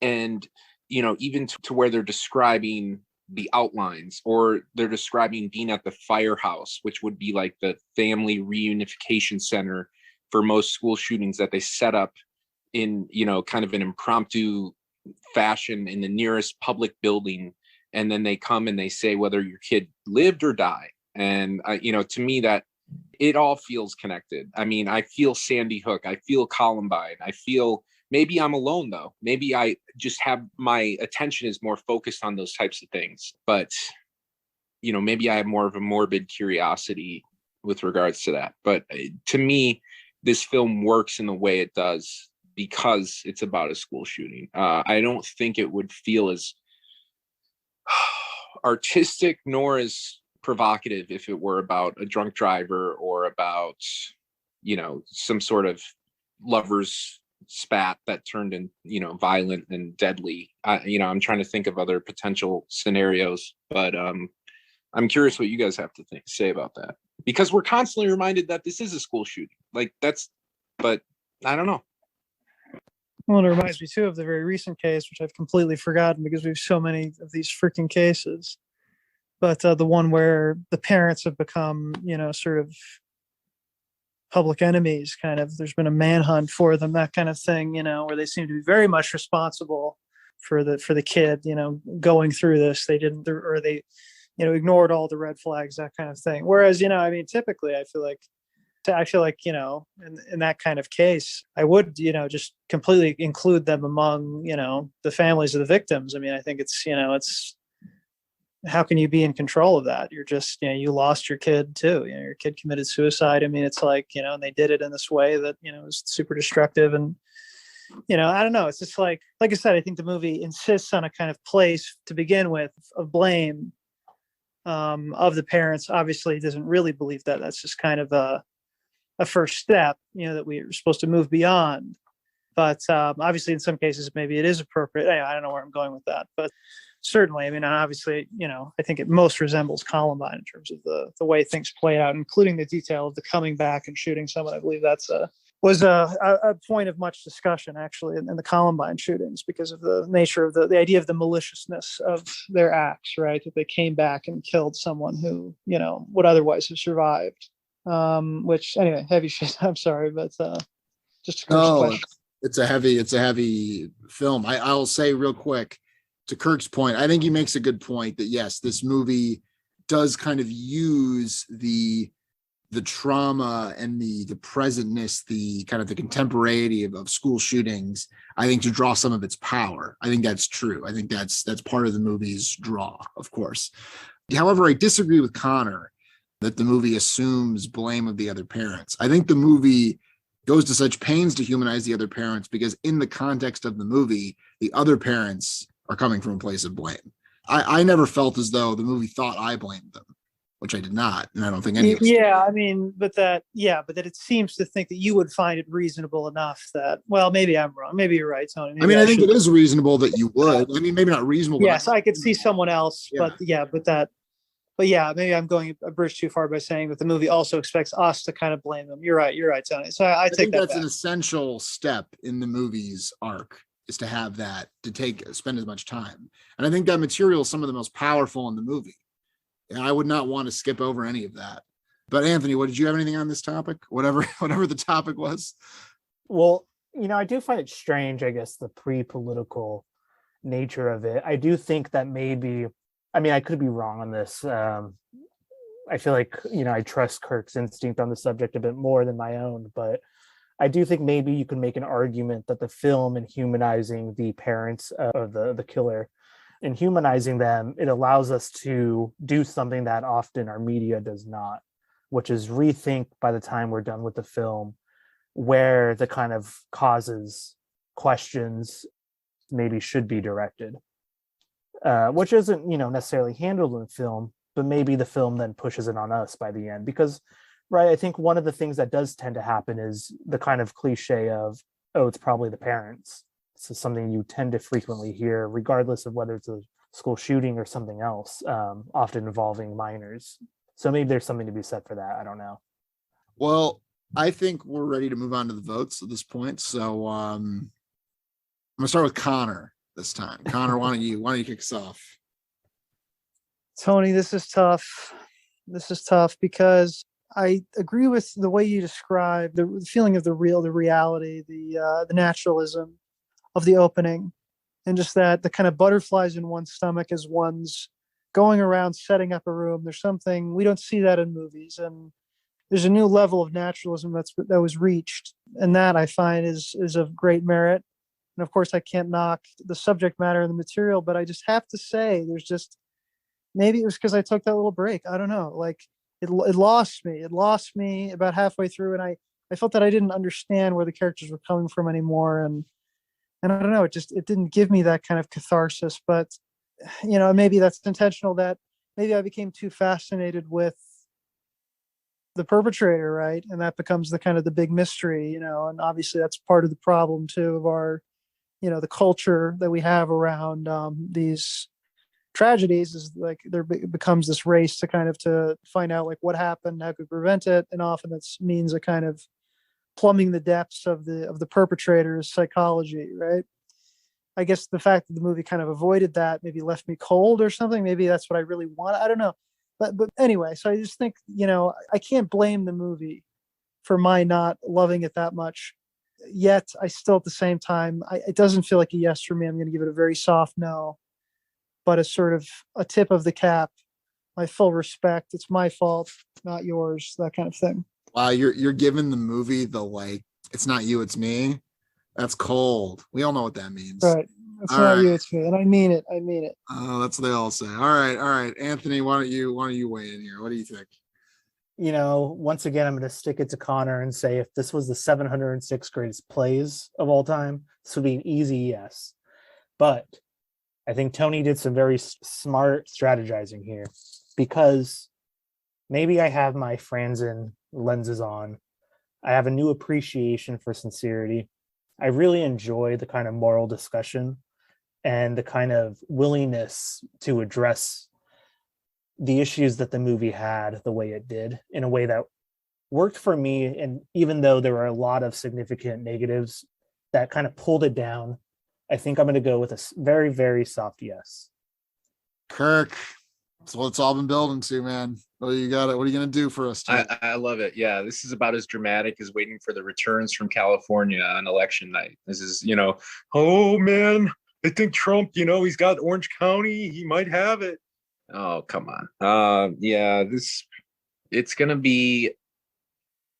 And, even to where they're describing the outlines, or they're describing being at the firehouse, which would be like the family reunification center for most school shootings that they set up in, kind of an impromptu fashion in the nearest public building. And then they come and they say whether your kid lived or died. And, to me, that it all feels connected. I mean, I feel Sandy Hook. I feel Columbine. I feel, maybe I'm alone though. Maybe I just have, my attention is more focused on those types of things. But, maybe I have more of a morbid curiosity with regards to that. But to me, this film works in the way it does because it's about a school shooting. I don't think it would feel as artistic nor as provocative if it were about a drunk driver or about, some sort of lovers spat that turned in, violent and deadly. I'm trying to think of other potential scenarios, but I'm curious what you guys have to say about that, because we're constantly reminded that this is a school shooting. But I don't know. Well, it reminds me too of the very recent case, which I've completely forgotten because we have so many of these freaking cases. But the one where the parents have become, sort of public enemies, kind of, there's been a manhunt for them, that kind of thing, where they seem to be very much responsible for the kid, going through this. They didn't, or they, ignored all the red flags, that kind of thing. Whereas, typically I feel like, in that kind of case, I would, just completely include them among, the families of the victims. I mean, I think it's, it's, how can you be in control of that? You're just, you lost your kid too. Your kid committed suicide. I mean, it's like, and they did it in this way that, is super destructive. And, I don't know. It's just like I said, I think the movie insists on a kind of place to begin with of blame of the parents. Obviously, it doesn't really believe that. That's just kind of a first step, that we're supposed to move beyond. But obviously, in some cases, maybe it is appropriate. I don't know where I'm going with that, but certainly, I mean, obviously, I think it most resembles Columbine in terms of the way things play out, including the detail of the coming back and shooting someone. I believe that's was a point of much discussion actually in the Columbine shootings, because of the nature of the idea of the maliciousness of their acts, right? That they came back and killed someone who, would otherwise have survived. Which anyway, heavy shit. I'm sorry, but just a question. It's a heavy film. I'll say real quick to Kirk's point. I think he makes a good point that yes, this movie does kind of use the trauma and the presentness, the kind of the contemporaneity of school shootings, I think, to draw some of its power. I think that's true. I think that's part of the movie's draw, of course. However, I disagree with Connor that the movie assumes blame of the other parents. I think the movie goes to such pains to humanize the other parents because in the context of the movie, the other parents are coming from a place of blame. I never felt as though the movie thought I blamed them, which I did not, and I don't think any of us did. Yeah, I mean, but that it seems to think that you would find it reasonable enough that, well, maybe I'm wrong. Maybe you're right, Tony. Maybe I mean, I think should. it is reasonable that you would. I mean, maybe not reasonable. Yes, I could see someone else, Yeah. but yeah, maybe I'm going a bridge too far by saying that the movie also expects us to kind of blame them. You're right, Tony. So I take think that that's back. an essential step in the movie's arc, is to have that, to spend as much time. And I think that material is some of the most powerful in the movie. And I would not want to skip over any of that. But Anthony, what did you have anything on this topic? Whatever the topic was. Well, I do find it strange, I guess, the pre-political nature of it. I do think that maybe, I mean, I could be wrong on this. I feel like, I trust Kirk's instinct on the subject a bit more than my own, but I do think maybe you can make an argument that the film, in humanizing the parents of the killer, in humanizing them, it allows us to do something that often our media does not, which is rethink by the time we're done with the film where the kind of causes, questions maybe should be directed, which isn't, necessarily handled in film, but maybe the film then pushes it on us by the end. Because, right, I think one of the things that does tend to happen is the kind of cliche of, oh, it's probably the parents. This is something you tend to frequently hear, regardless of whether it's a school shooting or something else, often involving minors. So maybe there's something to be said for that. I don't know. Well, I think we're ready to move on to the votes at this point. So I'm gonna start with Connor this time. Connor, why don't you kick us off? Tony, this is tough. This is tough because I agree with the way you describe the feeling of the reality, the naturalism of the opening, and just that the kind of butterflies in one's stomach as one's going around setting up a room. There's something we don't see that in movies, and there's a new level of naturalism that was reached, and that I find is of great merit. And of course, I can't knock the subject matter and the material, but I just have to say, there's just, maybe it was because I took that little break. I don't know. Like it lost me. It lost me about halfway through, and I felt that I didn't understand where the characters were coming from anymore, and I don't know. It didn't give me that kind of catharsis. But maybe that's intentional. That maybe I became too fascinated with the perpetrator, right? And that becomes the kind of the big mystery, and obviously that's part of the problem too of our, the culture that we have around these tragedies, is like there becomes this race to kind of to find out like what happened, how could we prevent it, and often that means a kind of plumbing the depths of the perpetrator's psychology, right? I guess the fact that the movie kind of avoided that maybe left me cold or something. Maybe that's what I really want. I don't know. But anyway, so I just think, I can't blame the movie for my not loving it that much. Yet I still, at the same time, it doesn't feel like a yes for me. I'm going to give it a very soft no, but a sort of a tip of the cap. My full respect. It's my fault, not yours. That kind of thing. Wow, you're giving the movie the like, it's not you, it's me. That's cold. We all know what that means. Right. It's all not right. you, it's me. And I mean it. Oh, that's what they all say. All right. Anthony, why don't you weigh in here? What do you think? Once again, I'm going to stick it to Connor and say if this was the 706 greatest plays of all time, this would be an easy yes. But I think Tony did some very smart strategizing here, because maybe I have my Franzen lenses on. I have a new appreciation for sincerity. I really enjoy the kind of moral discussion and the kind of willingness to address the issues that the movie had the way it did, in a way that worked for me. And even though there were a lot of significant negatives that kind of pulled it down, I think I'm going to go with a very, very soft yes. Kirk, that's what it's all been building to, man. What you got? What are you going to do for us today? I love it. Yeah, this is about as dramatic as waiting for the returns from California on election night. This is, oh man, I think Trump, he's got Orange County. He might have it. Oh, come on. Yeah, it's going to be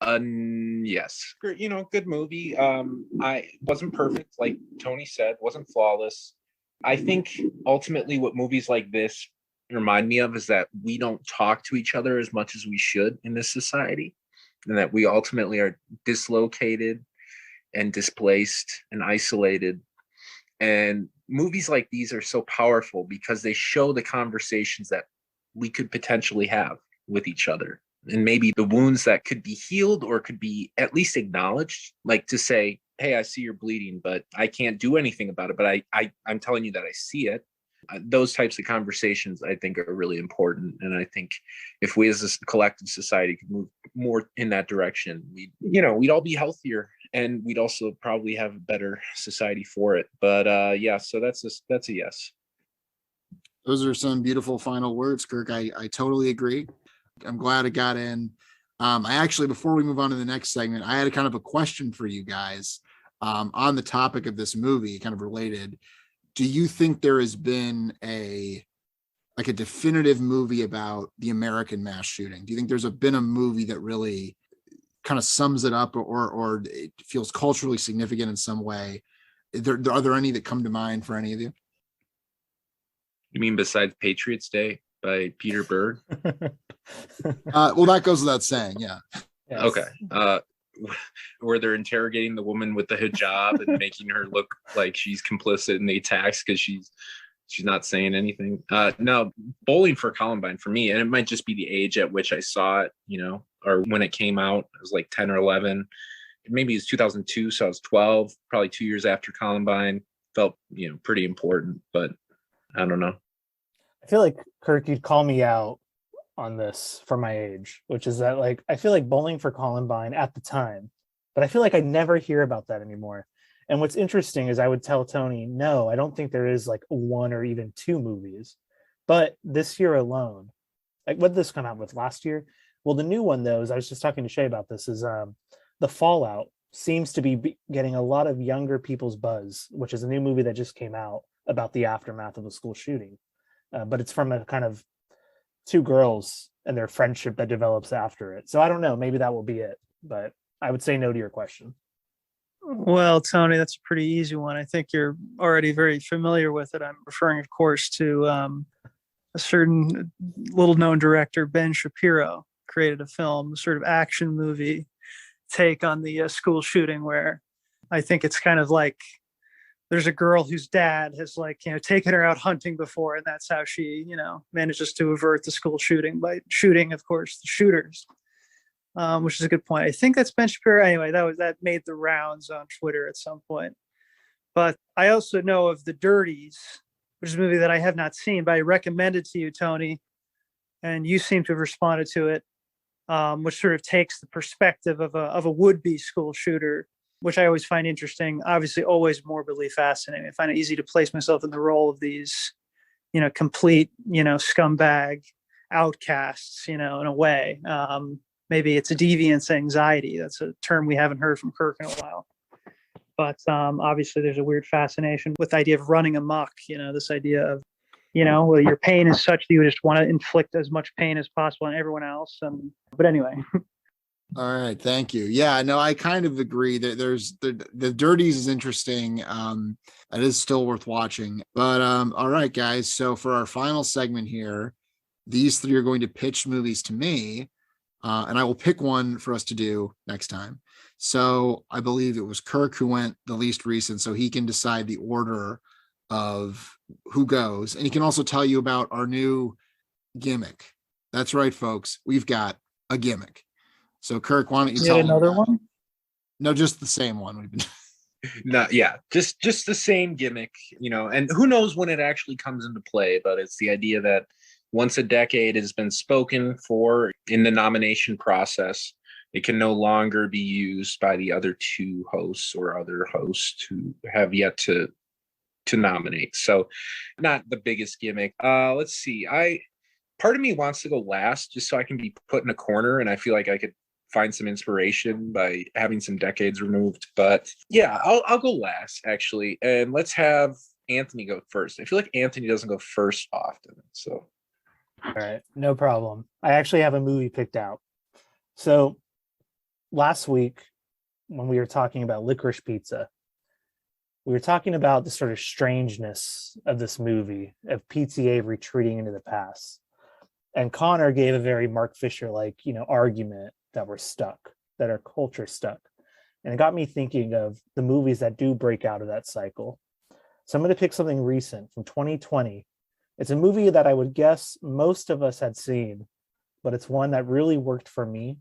yes, good movie. I wasn't perfect, like Tony said, wasn't flawless. I think ultimately what movies like this remind me of is that we don't talk to each other as much as we should in this society. and that we ultimately are dislocated and displaced and isolated. And movies like these are so powerful because they show the conversations that we could potentially have with each other, and maybe the wounds that could be healed or could be at least acknowledged, like to say, hey, I see you're bleeding, but I can't do anything about it, but I'm telling you that I see it. Those types of conversations I think are really important, and I think if we as a collective society could move more in that direction, we'd all be healthier, and we'd also probably have a better society for it. But yeah, so that's a yes. Those are some beautiful final words, Kirk. I totally agree. I'm glad it got in. I actually, before we move on to the next segment, I had a kind of a question for you guys on the topic of this movie, kind of related. Do you think there has been a definitive movie about the American mass shooting? Do you think there's been a movie that really kind of sums it up, or it feels culturally significant in some way? Are there any that come to mind for any of you? You mean besides Patriots Day by Peter Berg? Well, that goes without saying. Yeah. Yes. Okay. Where they're interrogating the woman with the hijab and making her look like she's complicit in the attacks because she's not saying anything. No, Bowling for Columbine for me, and it might just be the age at which I saw it, or when it came out. I was like 10 or 11. Maybe it's 2002, so I was 12, probably 2 years after Columbine. Felt, pretty important, but I don't know. I feel like, Kirk, you'd call me out on this for my age, which is that, like, I feel like Bowling for Columbine at the time, but I feel like I never hear about that anymore. And what's interesting is I would tell Tony, no, I don't think there is like one or even two movies. But this year alone, like, what did this come out with last year? Well, the new one, though, is I was just talking to Shay about this, is The Fallout seems to be getting a lot of younger people's buzz, which is a new movie that just came out about the aftermath of the school shooting. But it's from a kind of two girls and their friendship that develops after it. So I don't know, maybe that will be it, but I would say no to your question. Well, Tony, that's a pretty easy one. I think you're already very familiar with it. I'm referring, of course, to a certain little-known director, Ben Shapiro, created a film, a sort of action movie take on the school shooting, where I think it's kind of like there's a girl whose dad has taken her out hunting before, and that's how she, manages to avert the school shooting by shooting, of course, the shooters. Which is a good point. I think that's Ben Shapiro. Anyway, that made the rounds on Twitter at some point. But I also know of The Dirties, which is a movie that I have not seen, but I recommended to you, Tony, and you seem to have responded to it, which sort of takes the perspective of a would-be school shooter, which I always find interesting. Obviously, always morbidly fascinating. I find it easy to place myself in the role of these, complete, scumbag outcasts, in a way. Maybe it's a deviance anxiety. That's a term we haven't heard from Kirk in a while. But obviously, there's a weird fascination with the idea of running amok, this idea of, well, your pain is such that you just want to inflict as much pain as possible on everyone else. But anyway. All right. Thank you. Yeah, no, I kind of agree that there's the Dirties is interesting. It is still worth watching. But all right, guys. So for our final segment here, these three are going to pitch movies to me. And I will pick one for us to do next time. So I believe it was Kirk who went the least recent, so he can decide the order of who goes. And he can also tell you about our new gimmick. That's right, folks. We've got a gimmick. So Kirk, why don't you tell another one? No, just the same one. We've been No, yeah, just the same gimmick, and who knows when it actually comes into play, but it's the idea that once a decade has been spoken for in the nomination process, it can no longer be used by the other two hosts or other hosts who have yet to nominate. So not the biggest gimmick. Let's see. Part of me wants to go last just so I can be put in a corner, and I feel like I could find some inspiration by having some decades removed. But yeah, I'll go last, actually. And let's have Anthony go first. I feel like Anthony doesn't go first often. So all right, no problem. I actually have a movie picked out. So last week, when we were talking about Licorice Pizza, we were talking about the sort of strangeness of this movie, of PTA retreating into the past. And Connor gave a very Mark Fisher-like, argument that we're stuck, that are culture stuck. And it got me thinking of the movies that do break out of that cycle. So I'm going to pick something recent from 2020. It's a movie that I would guess most of us had seen, but it's one that really worked for me.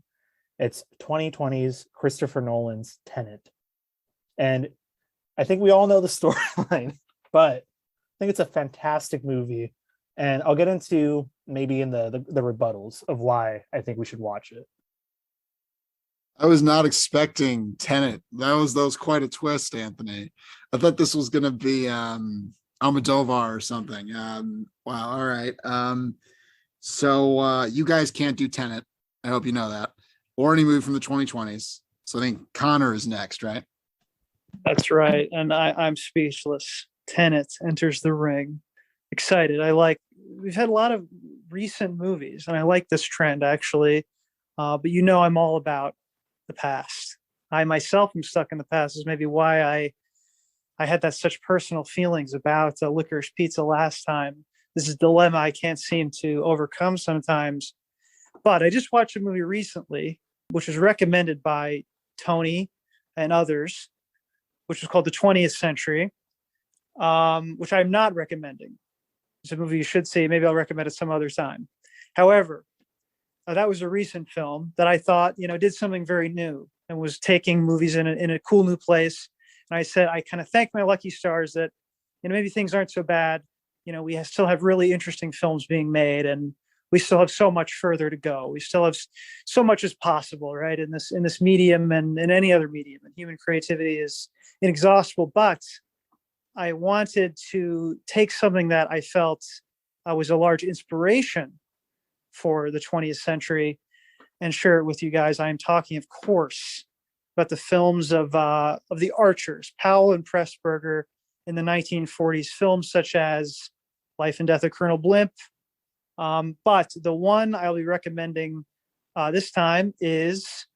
It's 2020's Christopher Nolan's Tenet. And I think we all know the storyline, but I think it's a fantastic movie. And I'll get into maybe in the rebuttals of why I think we should watch it. I was not expecting Tenet. That was quite a twist, Anthony. I thought this was gonna be Almodovar or something. Wow, all right. So you guys can't do Tenet. I hope you know that. Or any movie from the 2020s. So I think Connor is next, right? That's right. And I'm speechless. Tenet enters the ring. Excited. We've had a lot of recent movies, and I like this trend actually. But I'm all about the past. I myself am stuck in the past. Is maybe why I had that such personal feelings about Licorice Pizza last time. This is a dilemma I can't seem to overcome sometimes. But I just watched a movie recently, which was recommended by Tony and others, which was called The 20th Century, which I'm not recommending. It's a movie you should see. Maybe I'll recommend it some other time. However, that was a recent film that I thought, did something very new and was taking movies in a cool new place. And I said, I kind of thank my lucky stars that, maybe things aren't so bad. We still have really interesting films being made, and we still have so much further to go. We still have so much as possible, right? In this medium and in any other medium, and human creativity is inexhaustible. But I wanted to take something that I felt was a large inspiration for the 20th century and share it with you guys. I am talking, of course, about the films of the Archers, Powell and Pressburger in the 1940s, films such as Life and Death of Colonel Blimp. But the one I'll be recommending this time is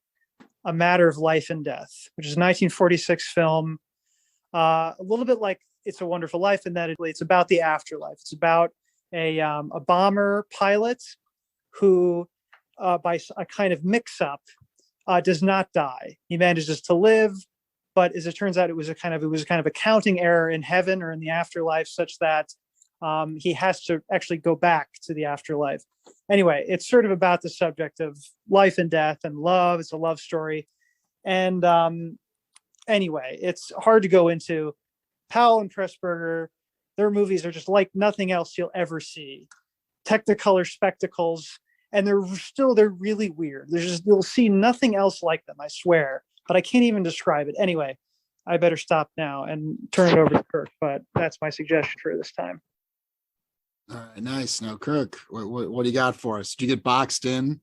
A Matter of Life and Death, which is a 1946 film, a little bit like It's a Wonderful Life in that it's about the afterlife. It's about a bomber pilot who, by a kind of mix-up, does not die. He manages to live, but as it turns out, it was a kind of accounting error in heaven or in the afterlife, such that he has to actually go back to the afterlife. Anyway, it's sort of about the subject of life and death and love. It's a love story. And anyway, it's hard to go into. Powell and Pressburger, their movies are just like nothing else you'll ever see. Technicolor spectacles, and they're really weird. You'll see nothing else like them, I swear. But I can't even describe it. Anyway, I better stop now and turn it over to Kirk. But that's my suggestion for this time. All right, nice. Now, Kirk, what do you got for us? Did you get boxed in?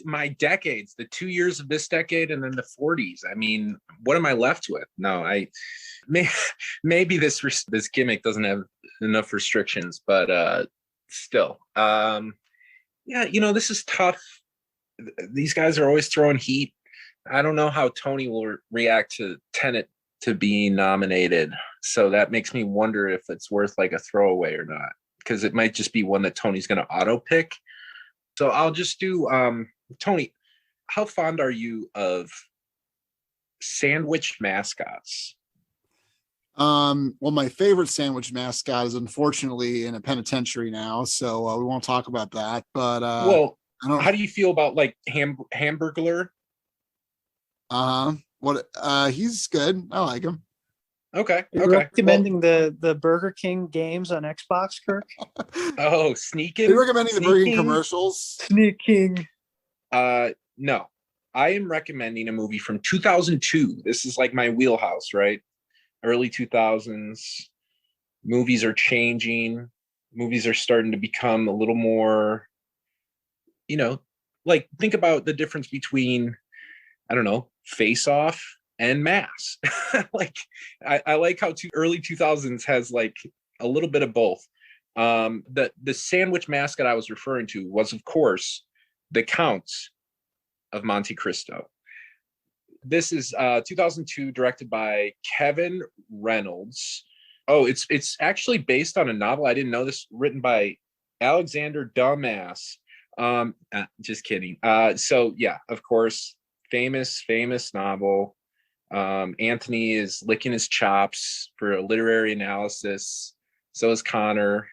My decades, the 2 years of this decade and then the 40s. I mean, what am I left with? No, maybe this gimmick doesn't have enough restrictions, but still. Yeah, this is tough. These guys are always throwing heat. I don't know how Tony will react to Tenet to being nominated. So that makes me wonder if it's worth like a throwaway or not, because it might just be one that Tony's going to auto pick. So I'll just do, Tony, how fond are you of sandwich mascots? Well, my favorite sandwich mascot is unfortunately in a penitentiary now, so we won't talk about that. But well, how do you feel about like Hamburglar? He's good. I like him. Okay. Recommending the Burger King games on Xbox, Kirk? Oh, sneaking. Are you recommending the Burger King commercials? Sneaking. No. I am recommending a movie from 2002. This is like my wheelhouse, right? Early 2000s. Movies are changing. Movies are starting to become a little more, like think about the difference between, I don't know, Face Off and Mass. Like I like how early 2000s has like a little bit of both. The sandwich mascot I was referring to was, of course, the Count of Monte Cristo. This is 2002, directed by Kevin Reynolds. Oh, it's actually based on a novel. I didn't know this. Written by Alexander Dumas. Just kidding. So yeah, of course, famous novel. Anthony is licking his chops for a literary analysis. So is Connor.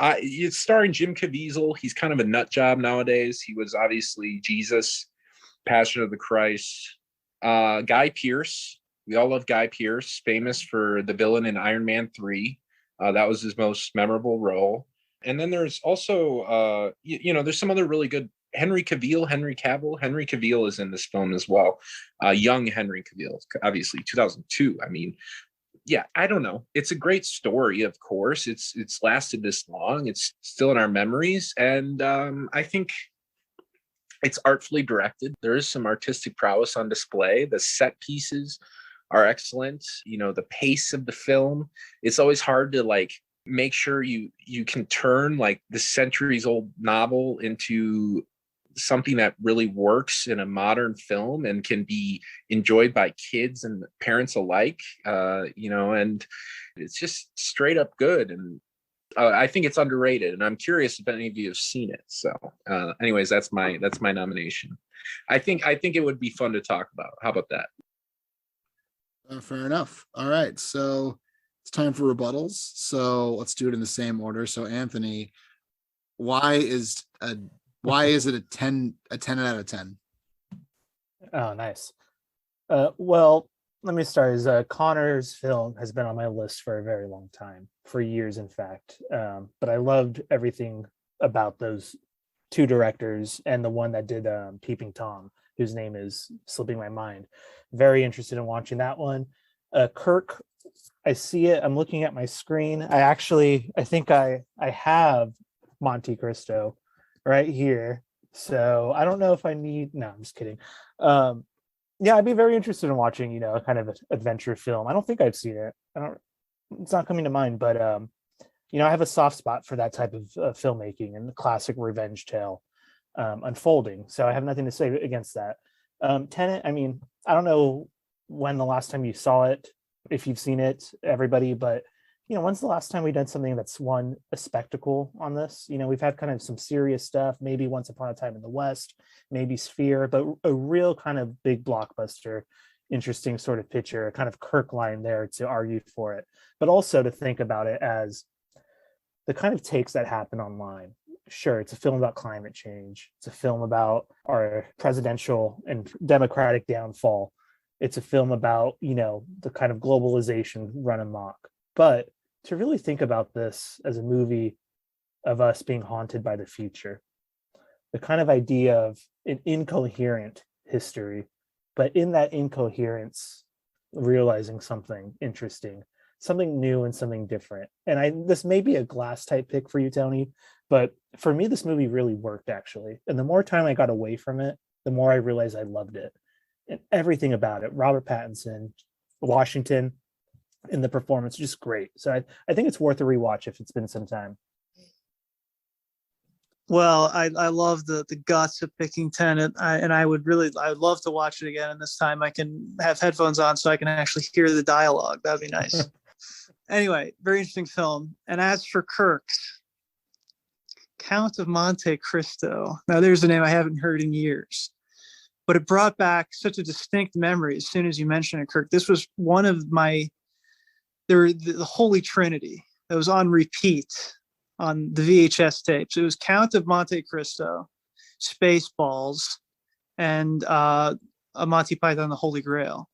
It's starring Jim Caviezel. He's kind of a nut job nowadays. He was obviously Jesus, Passion of the Christ. Guy Pearce. We all love Guy Pearce, famous for the villain in Iron Man 3. That was his most memorable role. And then there's also, there's some other really good. Henry Cavill. Henry Cavill is in this film as well. Young Henry Cavill, obviously 2002. I mean, yeah, I don't know. It's a great story, of course. It's lasted this long. It's still in our memories. And I think it's artfully directed. There is some artistic prowess on display. The set pieces are excellent. The pace of the film. It's always hard to make sure you can turn like the centuries old novel into something that really works in a modern film and can be enjoyed by kids and parents alike. And it's just straight up good. And I think it's underrated, and I'm curious if any of you have seen it. So anyways, that's my nomination. I think it would be fun to talk about. How about that? Fair enough. All right, so it's time for rebuttals. So let's do it in the same order. So Anthony, why is it a 10 out of 10? Oh, nice. Well, let me start. Connor's film has been on my list for a very long time, for years, in fact. But I loved everything about those two directors and the one that did Peeping Tom, whose name is slipping my mind. Very interested in watching that one. Kirk, I see it. I'm looking at my screen. I think I have Monte Cristo right here. So I don't know if I need. No, I'm just kidding. Yeah, I'd be very interested in watching, a kind of adventure film. I don't think I've seen it. It's not coming to mind, but I have a soft spot for that type of filmmaking and the classic revenge tale unfolding. So I have nothing to say against that. Tenet, I mean, I don't know when the last time you saw it, if you've seen it, everybody, but when's the last time we did something that's won a spectacle on this? We've had kind of some serious stuff, maybe Once Upon a Time in the West, maybe Sphere, but a real kind of big blockbuster, interesting sort of picture, kind of Kirk line there to argue for it, but also to think about it as the kind of takes that happen online. Sure, it's a film about climate change. It's a film about our presidential and democratic downfall. It's a film about, the kind of globalization run amok. But to really think about this as a movie of us being haunted by the future, the kind of idea of an incoherent history, but in that incoherence, realizing something interesting, something new and something different. And this may be a glass type pick for you, Tony, but for me, this movie really worked, actually. And the more time I got away from it, the more I realized I loved it. And everything about it, Robert Pattinson, Washington, and the performance, just great. So I think it's worth a rewatch if it's been some time. Well, I love the guts of picking Tenet, I would love to watch it again. And this time I can have headphones on so I can actually hear the dialogue. That'd be nice. Anyway, very interesting film. And as for Kirk's, Count of Monte Cristo. Now, there's a name I haven't heard in years, but it brought back such a distinct memory as soon as you mentioned it, Kirk. This was one of the Holy Trinity that was on repeat on the VHS tapes. It was Count of Monte Cristo, Spaceballs, and a Monty Python, the Holy Grail.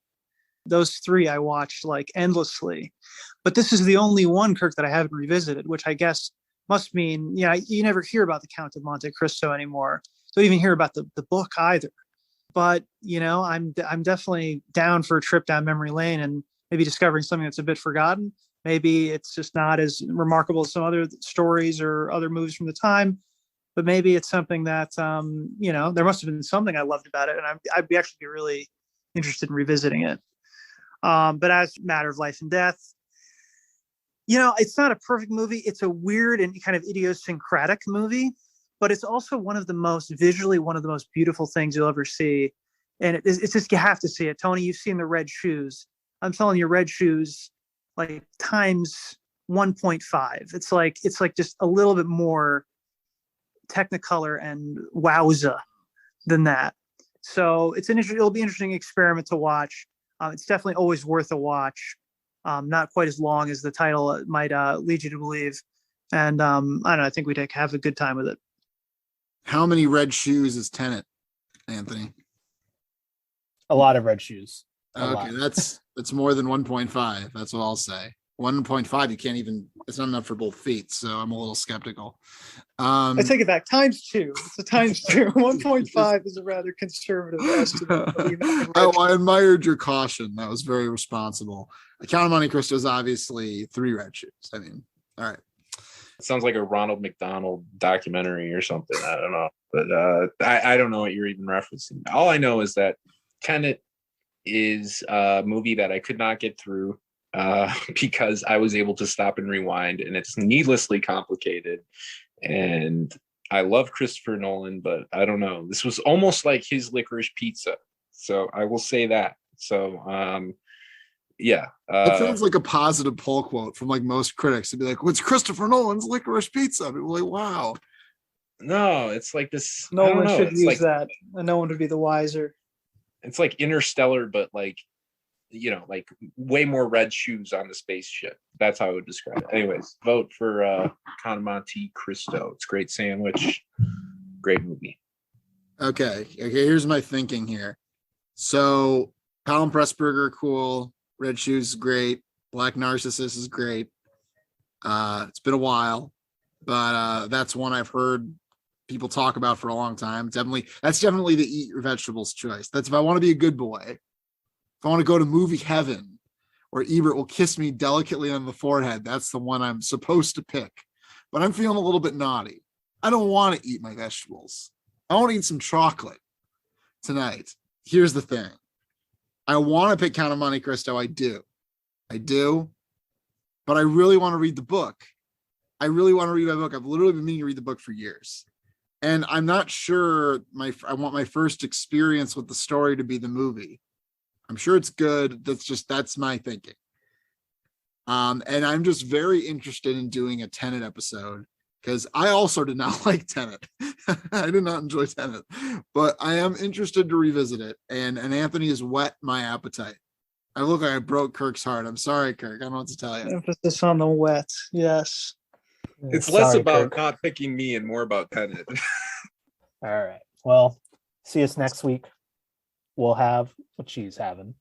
Those three I watched endlessly. But this is the only one, Kirk, that I haven't revisited, which I guess must mean, you never hear about the Count of Monte Cristo anymore. Don't even hear about the book either. But, I'm definitely down for a trip down memory lane and maybe discovering something that's a bit forgotten. Maybe it's just not as remarkable as some other stories or other movies from the time, but maybe it's something that, there must have been something I loved about it. And I'd actually be really interested in revisiting it. But as a matter of life and death, it's not a perfect movie. It's a weird and kind of idiosyncratic movie, but it's also one of the most beautiful things you'll ever see. And it's just, you have to see it. Tony, you've seen the Red Shoes. I'm telling you, Red Shoes, times 1.5. It's like just a little bit more Technicolor and wowza than that. So it'll be an interesting experiment to watch. It's definitely always worth a watch. Not quite as long as the title might lead you to believe. And I don't know, I think we'd have a good time with it. How many red shoes is Tenet, Anthony? A lot of red shoes. Okay, that's more than 1.5. That's what I'll say. 1.5, you can't even. It's not enough for both feet, so I'm a little skeptical. I take it back. ×2. It's a ×2. 1.5 is a rather conservative estimate. I admired your caution. That was very responsible. Count of Monte Cristo is obviously 3 red shoes. I mean, all right. It sounds like a Ronald McDonald documentary or something. I don't know, but I don't know what you're even referencing. All I know is that Tenet is a movie that I could not get through because I was able to stop and rewind, and it's needlessly complicated. And I love Christopher Nolan, but I don't know. This was almost like his Licorice Pizza. So I will say that. So yeah. That sounds like a positive pull quote from like most critics. It'd be like, what's Christopher Nolan's Licorice Pizza? I'd be like, wow. No, it's like this. No one should use like, that, and no one would be the wiser. It's like Interstellar, but like, you know, like way more red shoes on the spaceship. That's how I would describe it. Anyways, vote for Count of Monte Cristo. It's a great sandwich, great movie. Okay, here's my thinking here. So Colin Pressburger, cool. Red Shoes is great. Black Narcissus is great. It's been a while, but that's one I've heard people talk about for a long time. That's definitely the eat your vegetables choice. That's if I want to be a good boy. If I want to go to movie heaven, where Ebert will kiss me delicately on the forehead, that's the one I'm supposed to pick. But I'm feeling a little bit naughty. I don't want to eat my vegetables. I want to eat some chocolate tonight. Here's the thing. I want to pick Count of Monte Cristo. I do. But I really want to read the book. I really want to read my book. I've literally been meaning to read the book for years. And I'm not sure I want my first experience with the story to be the movie. I'm sure it's good. That's my thinking. And I'm just very interested in doing a Tenet episode because I also did not like Tenet. I did not enjoy Tenet, but I am interested to revisit it. And Anthony has whet my appetite. I look like I broke Kirk's heart. I'm sorry, Kirk. I don't know what to tell you. Emphasis on the wet. Yes. It's less about Kirk. not picking me and more about Tenet. All right. Well, see us next week. We'll have what she's having.